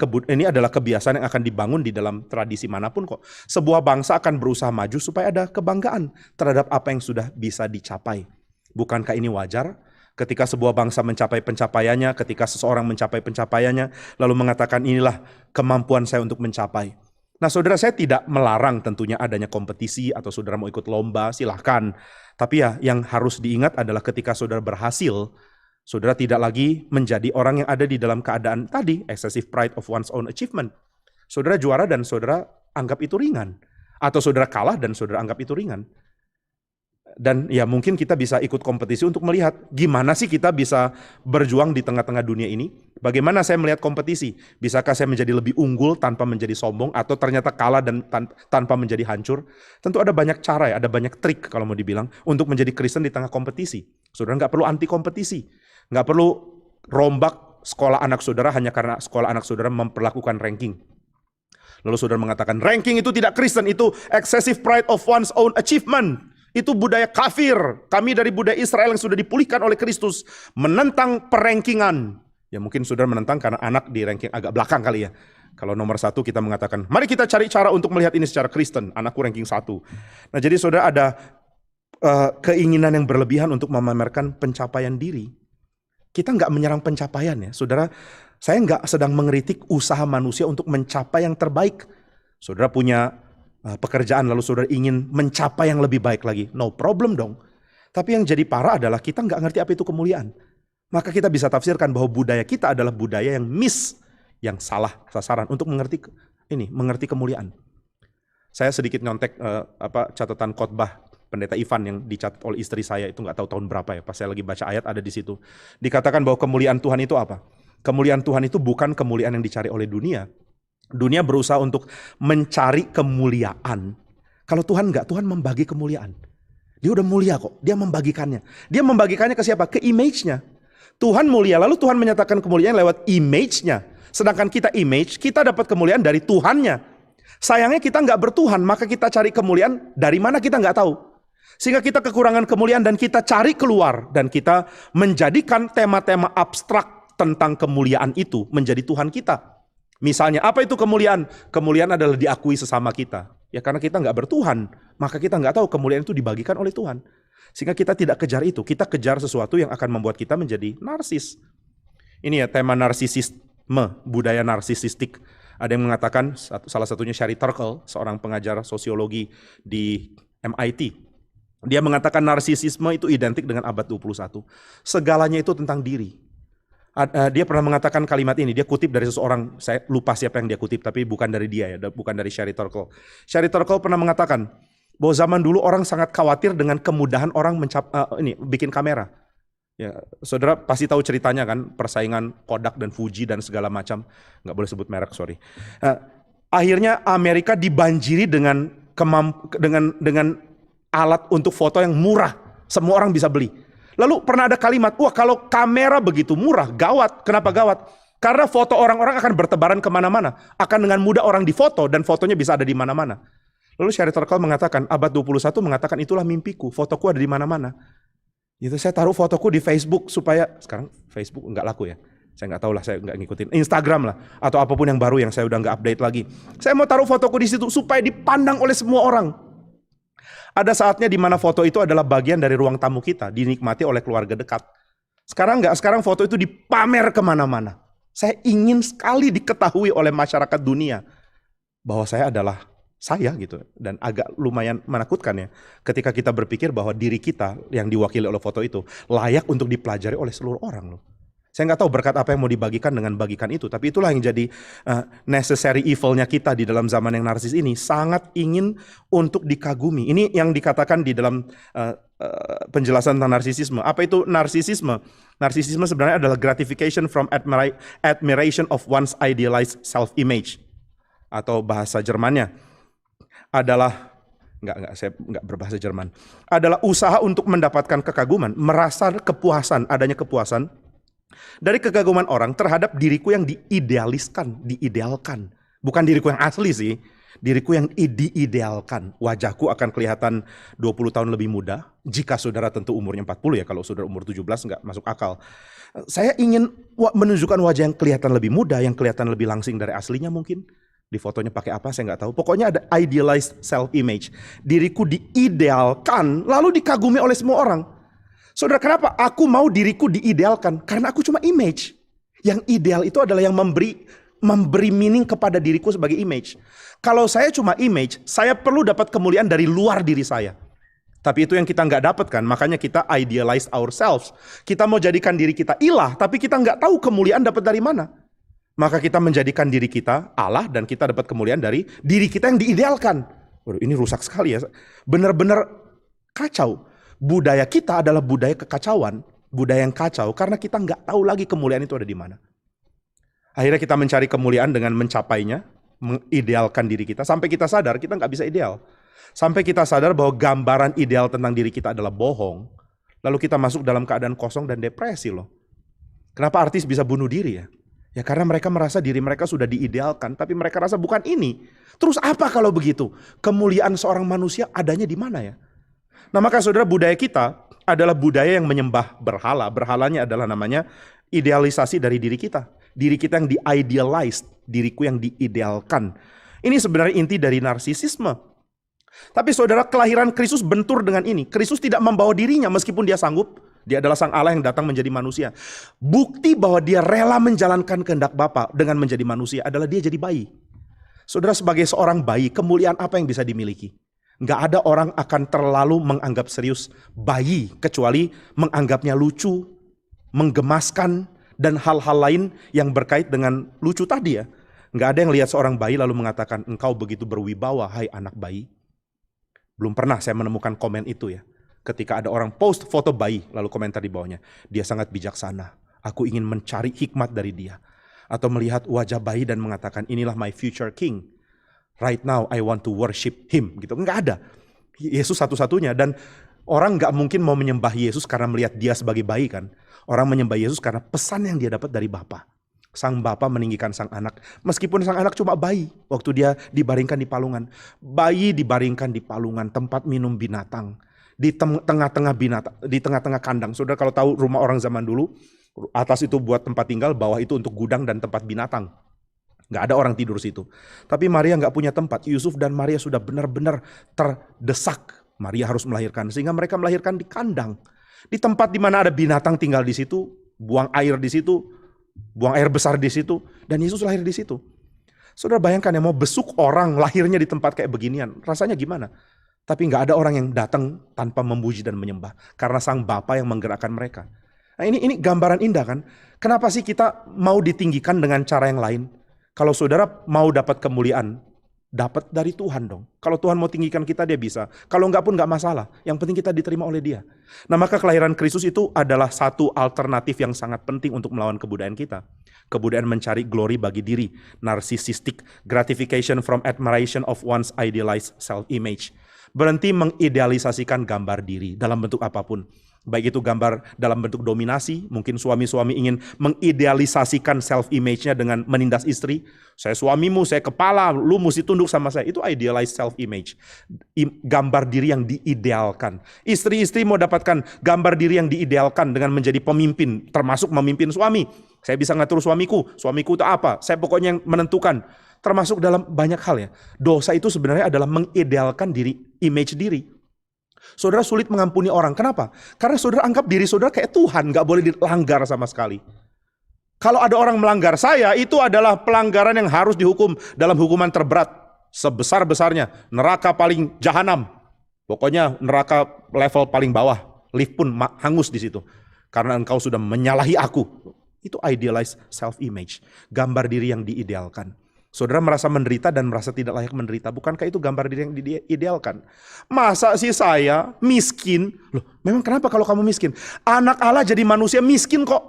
Speaker 1: kebiasaan yang akan dibangun di dalam tradisi manapun kok. Sebuah bangsa akan berusaha maju supaya ada kebanggaan terhadap apa yang sudah bisa dicapai. Bukankah ini wajar? Ketika sebuah bangsa mencapai pencapaiannya, ketika seseorang mencapai pencapaiannya, lalu mengatakan inilah kemampuan saya untuk mencapai. Nah saudara, saya tidak melarang tentunya adanya kompetisi atau saudara mau ikut lomba, silahkan. Tapi ya yang harus diingat adalah ketika saudara berhasil, saudara tidak lagi menjadi orang yang ada di dalam keadaan tadi, excessive pride of one's own achievement. Saudara juara dan saudara anggap itu ringan. Atau saudara kalah dan saudara anggap itu ringan. Dan ya mungkin kita bisa ikut kompetisi untuk melihat gimana sih kita bisa berjuang di tengah-tengah dunia ini. Bagaimana saya melihat kompetisi? Bisakah saya menjadi lebih unggul tanpa menjadi sombong atau ternyata kalah dan tanpa menjadi hancur? Tentu ada banyak cara ya, ada banyak trik kalau mau dibilang untuk menjadi Kristen di tengah kompetisi. Saudara nggak perlu anti kompetisi. Nggak perlu rombak sekolah anak saudara hanya karena sekolah anak saudara memperlakukan ranking. Lalu saudara mengatakan ranking itu tidak Kristen, itu excessive pride of one's own achievement. Itu budaya kafir. Kami dari budaya Israel yang sudah dipulihkan oleh Kristus menentang perrankingan. Ya mungkin saudara menentang karena anak di ranking agak belakang kali ya. Kalau nomor 1 kita mengatakan, mari kita cari cara untuk melihat ini secara Kristen. Anakku ranking 1. Nah jadi saudara ada keinginan yang berlebihan untuk memamerkan pencapaian diri. Kita nggak menyerang pencapaian ya. Saudara, saya nggak sedang mengkritik usaha manusia untuk mencapai yang terbaik. Saudara punya pekerjaan lalu saudara ingin mencapai yang lebih baik lagi. No problem dong. Tapi yang jadi parah adalah kita nggak ngerti apa itu kemuliaan. Maka kita bisa tafsirkan bahwa budaya kita adalah budaya yang yang salah sasaran untuk mengerti kemuliaan. Saya sedikit nyontek catatan khotbah Pendeta Ivan yang dicatat oleh istri saya, itu nggak tahu tahun berapa ya, pas saya lagi baca ayat ada di situ. Dikatakan bahwa kemuliaan Tuhan itu apa? Kemuliaan Tuhan itu bukan kemuliaan yang dicari oleh dunia. Dunia berusaha untuk mencari kemuliaan. Kalau Tuhan enggak, Tuhan membagi kemuliaan. Dia udah mulia kok, dia membagikannya. Dia membagikannya ke siapa? Ke image-nya. Tuhan mulia, lalu Tuhan menyatakan kemuliaan lewat image-nya. Sedangkan kita image, kita dapat kemuliaan dari Tuhannya. Sayangnya kita enggak bertuhan, maka kita cari kemuliaan dari mana kita enggak tahu. Sehingga kita kekurangan kemuliaan dan kita cari keluar. Dan kita menjadikan tema-tema abstrak tentang kemuliaan itu menjadi Tuhan kita. Misalnya, apa itu kemuliaan? Kemuliaan adalah diakui sesama kita. Ya karena kita nggak bertuhan, maka kita nggak tahu kemuliaan itu dibagikan oleh Tuhan. Sehingga kita tidak kejar itu, kita kejar sesuatu yang akan membuat kita menjadi narsis. Ini ya tema narsisisme, budaya narsisistik. Ada yang mengatakan, salah satunya Sherry Turkle, seorang pengajar sosiologi di MIT. Dia mengatakan narsisisme itu identik dengan abad 21. Segalanya itu tentang diri. Dia pernah mengatakan kalimat ini, dia kutip dari seseorang, saya lupa siapa yang dia kutip, tapi bukan dari dia ya, bukan dari Sherry Turkle. Sherry Turkle pernah mengatakan bahwa zaman dulu orang sangat khawatir dengan kemudahan orang bikin kamera. Ya, saudara pasti tahu ceritanya kan, persaingan Kodak dan Fuji dan segala macam, nggak boleh sebut merek, sorry. Akhirnya Amerika dibanjiri dengan alat untuk foto yang murah, semua orang bisa beli. Lalu pernah ada kalimat, wah kalau kamera begitu murah, gawat. Kenapa gawat? Karena foto orang-orang akan bertebaran kemana-mana. Akan dengan mudah orang difoto dan fotonya bisa ada di mana-mana. Lalu Sherry Turkle mengatakan, abad 21 mengatakan itulah mimpiku, fotoku ada di mana-mana. Itu saya taruh fotoku di Facebook supaya, sekarang Facebook nggak laku ya. Saya nggak tahu lah, saya nggak ngikutin. Instagram lah, atau apapun yang baru yang saya udah nggak update lagi. Saya mau taruh fotoku di situ supaya dipandang oleh semua orang. Ada saatnya di mana foto itu adalah bagian dari ruang tamu kita, dinikmati oleh keluarga dekat. Sekarang enggak, sekarang foto itu dipamer kemana-mana. Saya ingin sekali diketahui oleh masyarakat dunia bahwa saya adalah saya gitu. Dan agak lumayan menakutkan ya, ketika kita berpikir bahwa diri kita yang diwakili oleh foto itu layak untuk dipelajari oleh seluruh orang loh. Saya nggak tahu berkat apa yang mau dibagikan dengan bagikan itu, tapi itulah yang jadi necessary evil-nya kita di dalam zaman yang narsis ini, sangat ingin untuk dikagumi. Ini yang dikatakan di dalam penjelasan tentang narsisisme. Apa itu narsisisme? Narsisisme sebenarnya adalah gratification from admiration of one's idealized self-image. Atau bahasa Jermannya adalah, saya nggak berbahasa Jerman, adalah usaha untuk mendapatkan kekaguman, merasa kepuasan, adanya kepuasan dari kekaguman orang terhadap diriku yang diidealkan. Bukan diriku yang asli sih, diriku yang diidealkan. Wajahku akan kelihatan 20 tahun lebih muda, jika saudara tentu umurnya 40 ya, kalau saudara umur 17 nggak masuk akal. Saya ingin menunjukkan wajah yang kelihatan lebih muda, yang kelihatan lebih langsing dari aslinya mungkin. Di fotonya pakai apa saya nggak tahu. Pokoknya ada idealized self-image. Diriku diidealkan, lalu dikagumi oleh semua orang. Saudara, kenapa aku mau diriku diidealkan? Karena aku cuma image. Yang ideal itu adalah yang memberi memberi meaning kepada diriku sebagai image. Kalau saya cuma image, saya perlu dapat kemuliaan dari luar diri saya. Tapi itu yang kita nggak dapat kan, makanya kita idealize ourselves. Kita mau jadikan diri kita ilah, tapi kita nggak tahu kemuliaan dapat dari mana. Maka kita menjadikan diri kita Allah dan kita dapat kemuliaan dari diri kita yang diidealkan. Waduh, ini rusak sekali ya, benar-benar kacau. Budaya kita adalah budaya kekacauan, budaya yang kacau karena kita nggak tahu lagi kemuliaan itu ada di mana. Akhirnya kita mencari kemuliaan dengan mencapainya, mengidealkan diri kita, sampai kita sadar kita nggak bisa ideal. Sampai kita sadar bahwa gambaran ideal tentang diri kita adalah bohong, lalu kita masuk dalam keadaan kosong dan depresi loh. Kenapa artis bisa bunuh diri ya? Ya karena mereka merasa diri mereka sudah diidealkan, tapi mereka rasa bukan ini. Terus apa kalau begitu? Kemuliaan seorang manusia adanya di mana ya? Nah maka saudara, budaya kita adalah budaya yang menyembah berhala. Berhalanya adalah namanya idealisasi dari diri kita. Diri kita yang di-idealized, diriku yang diidealkan. Ini sebenarnya inti dari narsisisme. Tapi saudara, kelahiran Kristus bentur dengan ini. Kristus tidak membawa dirinya meskipun dia sanggup. Dia adalah sang Allah yang datang menjadi manusia. Bukti bahwa dia rela menjalankan kehendak Bapa dengan menjadi manusia adalah dia jadi bayi. Saudara, sebagai seorang bayi, kemuliaan apa yang bisa dimiliki? Nggak ada orang akan terlalu menganggap serius bayi kecuali menganggapnya lucu, menggemaskan, dan hal-hal lain yang berkait dengan lucu tadi ya. Nggak ada yang lihat seorang bayi lalu mengatakan, engkau begitu berwibawa, hai anak bayi. Belum pernah saya menemukan komen itu ya. Ketika ada orang post foto bayi, lalu komentar di bawahnya, dia sangat bijaksana, aku ingin mencari hikmat dari dia. Atau melihat wajah bayi dan mengatakan, inilah my future king. Right now I want to worship him. Gitu. Nggak ada. Yesus satu-satunya. Dan orang nggak mungkin mau menyembah Yesus karena melihat dia sebagai bayi kan. Orang menyembah Yesus karena pesan yang dia dapat dari Bapa. Sang Bapa meninggikan sang anak. Meskipun sang anak cuma bayi. Waktu dia dibaringkan di palungan. Bayi dibaringkan di palungan, tempat minum binatang. Di tengah-tengah binatang, di tengah-tengah kandang. Saudara kalau tahu rumah orang zaman dulu, atas itu buat tempat tinggal, bawah itu untuk gudang dan tempat binatang. Nggak ada orang tidur situ. Tapi Maria nggak punya tempat. Yusuf dan Maria sudah benar-benar terdesak. Maria harus melahirkan. Sehingga mereka melahirkan di kandang. Di tempat di mana ada binatang tinggal di situ. Buang air di situ. Buang air besar di situ. Dan Yesus lahir di situ. Saudara bayangkan ya, mau besuk orang lahirnya di tempat kayak beginian. Rasanya gimana? Tapi nggak ada orang yang datang tanpa memuji dan menyembah. Karena sang Bapa yang menggerakkan mereka. Nah ini gambaran indah kan. Kenapa sih kita mau ditinggikan dengan cara yang lain? Kalau saudara mau dapat kemuliaan, dapat dari Tuhan dong. Kalau Tuhan mau tinggikan kita, dia bisa. Kalau enggak pun enggak masalah. Yang penting kita diterima oleh dia. Nah maka kelahiran Kristus itu adalah satu alternatif yang sangat penting untuk melawan kebudayaan kita. Kebudayaan mencari glory bagi diri. Narcissistic gratification from admiration of one's idealized self-image. Berhenti mengidealisasikan gambar diri dalam bentuk apapun. Baik itu gambar dalam bentuk dominasi, mungkin suami-suami ingin mengidealisasikan self-image-nya dengan menindas istri. Saya suamimu, saya kepala, lu mesti tunduk sama saya. Itu idealized self-image. Gambar diri yang diidealkan. Istri-istri mau dapatkan gambar diri yang diidealkan dengan menjadi pemimpin, termasuk memimpin suami. Saya bisa ngatur suamiku itu apa? Saya pokoknya yang menentukan. Termasuk dalam banyak hal ya. Dosa itu sebenarnya adalah mengidealkan diri, image diri. Saudara sulit mengampuni orang. Kenapa? Karena saudara anggap diri saudara kayak Tuhan, gak boleh dilanggar sama sekali. Kalau ada orang melanggar saya, itu adalah pelanggaran yang harus dihukum dalam hukuman terberat. Sebesar-besarnya, neraka paling jahanam. Pokoknya neraka level paling bawah. Lift pun hangus di situ. Karena engkau sudah menyalahi aku. Itu idealized self-image. Gambar diri yang diidealkan. Saudara merasa menderita dan merasa tidak layak menderita. Bukankah itu gambar diri yang diidealkan? Masa sih saya miskin? Loh, memang kenapa kalau kamu miskin? Anak Allah jadi manusia miskin kok.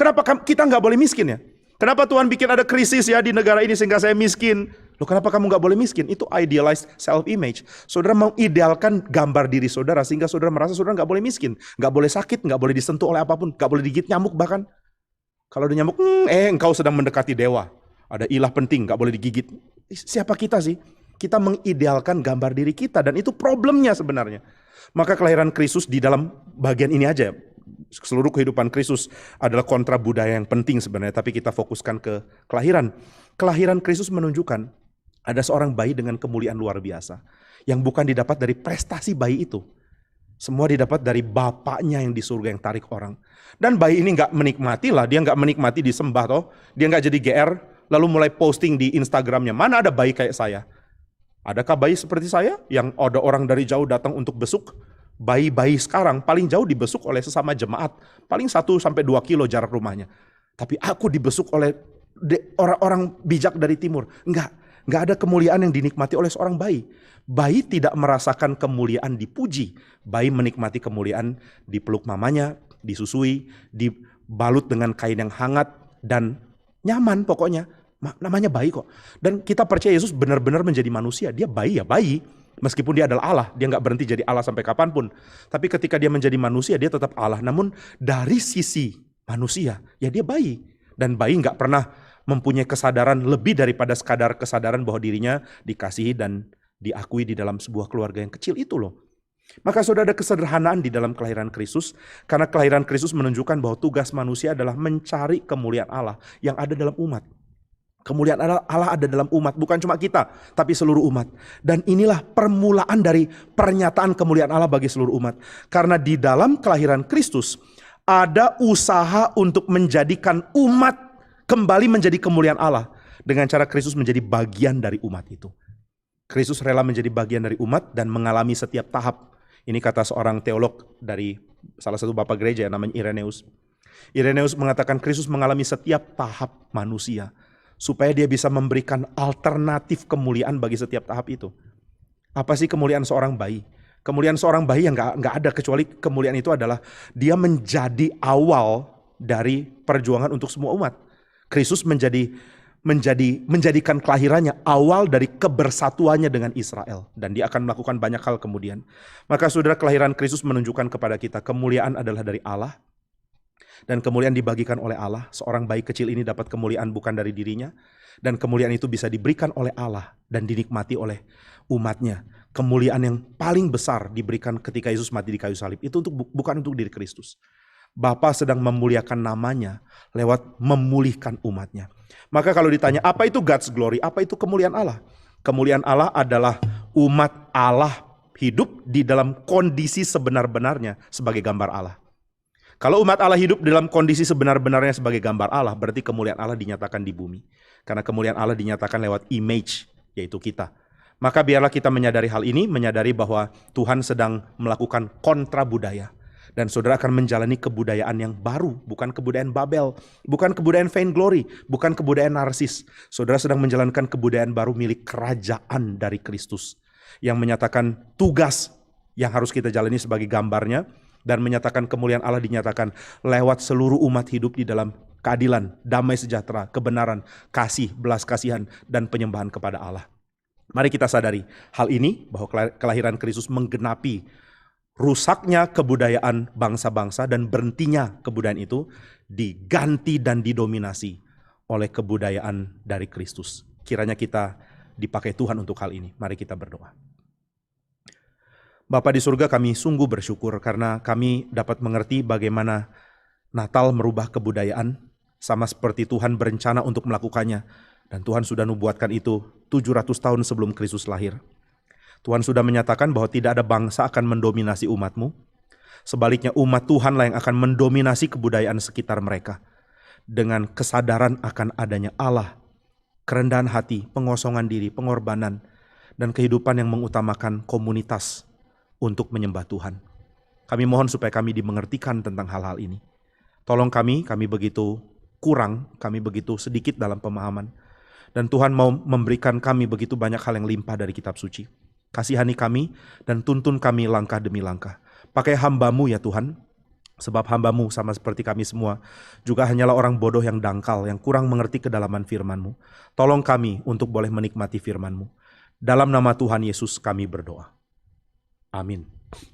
Speaker 1: Kenapa kita nggak boleh miskin ya? Kenapa Tuhan bikin ada krisis ya di negara ini sehingga saya miskin? Loh, kenapa kamu nggak boleh miskin? Itu idealized self-image. Saudara mau idealkan gambar diri saudara sehingga saudara merasa saudara nggak boleh miskin. Nggak boleh sakit, nggak boleh disentuh oleh apapun. Nggak boleh digigit nyamuk bahkan. Kalau ada nyamuk, engkau sedang mendekati dewa. Ada ilah penting, gak boleh digigit. Siapa kita sih? Kita mengidealkan gambar diri kita dan itu problemnya sebenarnya. Maka kelahiran Kristus di dalam bagian ini aja. Seluruh kehidupan Kristus adalah kontra budaya yang penting sebenarnya. Tapi kita fokuskan ke kelahiran. Kelahiran Kristus menunjukkan ada seorang bayi dengan kemuliaan luar biasa. Yang bukan didapat dari prestasi bayi itu. Semua didapat dari bapaknya yang di surga yang tarik orang. Dan bayi ini gak menikmati lah. Dia gak menikmati disembah toh. Dia gak jadi GR. lalu mulai posting di Instagramnya, mana ada bayi kayak saya? Adakah bayi seperti saya yang ada orang dari jauh datang untuk besuk? Bayi-bayi sekarang paling jauh dibesuk oleh sesama jemaat, paling 1-2 kilo jarak rumahnya. Tapi aku dibesuk oleh orang-orang bijak dari timur. Enggak ada kemuliaan yang dinikmati oleh seorang bayi. Bayi tidak merasakan kemuliaan dipuji. Bayi menikmati kemuliaan dipeluk mamanya, disusui, dibalut dengan kain yang hangat dan nyaman pokoknya. Namanya bayi kok. Dan kita percaya Yesus benar-benar menjadi manusia. Dia bayi ya bayi. Meskipun dia adalah Allah, dia nggak berhenti jadi Allah sampai kapanpun. Tapi ketika dia menjadi manusia, dia tetap Allah. Namun dari sisi manusia, ya dia bayi. Dan bayi nggak pernah mempunyai kesadaran lebih daripada sekadar kesadaran bahwa dirinya dikasihi dan diakui di dalam sebuah keluarga yang kecil itu loh. Maka sudah ada kesederhanaan di dalam kelahiran Kristus. Karena kelahiran Kristus menunjukkan bahwa tugas manusia adalah mencari kemuliaan Allah yang ada dalam umat. Kemuliaan Allah ada dalam umat, bukan cuma kita, tapi seluruh umat. Dan inilah permulaan dari pernyataan kemuliaan Allah bagi seluruh umat. Karena di dalam kelahiran Kristus, ada usaha untuk menjadikan umat kembali menjadi kemuliaan Allah. Dengan cara Kristus menjadi bagian dari umat itu. Kristus rela menjadi bagian dari umat dan mengalami setiap tahap. Ini kata seorang teolog dari salah satu bapak gereja yang namanya Irenaeus. Irenaeus mengatakan Kristus mengalami setiap tahap manusia. Supaya dia bisa memberikan alternatif kemuliaan bagi setiap tahap itu. Apa sih kemuliaan seorang bayi? Kemuliaan seorang bayi yang nggak ada, kecuali kemuliaan itu adalah dia menjadi awal dari perjuangan untuk semua umat. Kristus menjadikan kelahirannya awal dari kebersatuannya dengan Israel. Dan dia akan melakukan banyak hal kemudian. Maka saudara, kelahiran Kristus menunjukkan kepada kita kemuliaan adalah dari Allah. Dan kemuliaan dibagikan oleh Allah. Seorang bayi kecil ini dapat kemuliaan bukan dari dirinya. Dan kemuliaan itu bisa diberikan oleh Allah dan dinikmati oleh umatnya. Kemuliaan yang paling besar diberikan ketika Yesus mati di kayu salib. Itu bukan untuk diri Kristus. Bapa sedang memuliakan namanya lewat memulihkan umatnya. Maka kalau ditanya apa itu God's glory? Apa itu kemuliaan Allah? Kemuliaan Allah adalah umat Allah hidup di dalam kondisi sebenar-benarnya sebagai gambar Allah. Kalau umat Allah hidup dalam kondisi sebenar-benarnya sebagai gambar Allah, berarti kemuliaan Allah dinyatakan di bumi. Karena kemuliaan Allah dinyatakan lewat image, yaitu kita. Maka biarlah kita menyadari hal ini, menyadari bahwa Tuhan sedang melakukan kontra budaya. Dan saudara akan menjalani kebudayaan yang baru, bukan kebudayaan Babel, bukan kebudayaan vainglory, bukan kebudayaan narsis. Saudara sedang menjalankan kebudayaan baru milik kerajaan dari Kristus. Yang menyatakan tugas yang harus kita jalani sebagai gambarnya, dan menyatakan kemuliaan Allah dinyatakan lewat seluruh umat hidup di dalam keadilan, damai sejahtera, kebenaran, kasih, belas kasihan, dan penyembahan kepada Allah. Mari kita sadari hal ini, bahwa kelahiran Kristus menggenapi rusaknya kebudayaan bangsa-bangsa dan berhentinya kebudayaan itu diganti dan didominasi oleh kebudayaan dari Kristus. Kiranya kita dipakai Tuhan untuk hal ini. Mari kita berdoa. Bapa di surga, kami sungguh bersyukur karena kami dapat mengerti bagaimana Natal merubah kebudayaan sama seperti Tuhan berencana untuk melakukannya. Dan Tuhan sudah nubuatkan itu 700 tahun sebelum Kristus lahir. Tuhan sudah menyatakan bahwa tidak ada bangsa akan mendominasi umat-Mu. Sebaliknya umat Tuhanlah yang akan mendominasi kebudayaan sekitar mereka. Dengan kesadaran akan adanya Allah, kerendahan hati, pengosongan diri, pengorbanan, dan kehidupan yang mengutamakan komunitas untuk menyembah Tuhan. Kami mohon supaya kami dimengertikan tentang hal-hal ini. Tolong kami begitu kurang, kami begitu sedikit dalam pemahaman. Dan Tuhan mau memberikan kami begitu banyak hal yang limpah dari kitab suci. Kasihani kami dan tuntun kami langkah demi langkah. Pakai hamba-Mu ya Tuhan, sebab hamba-Mu sama seperti kami semua juga hanyalah orang bodoh yang dangkal, yang kurang mengerti kedalaman firman-Mu. Tolong kami untuk boleh menikmati firman-Mu. Dalam nama Tuhan Yesus kami berdoa. Amin.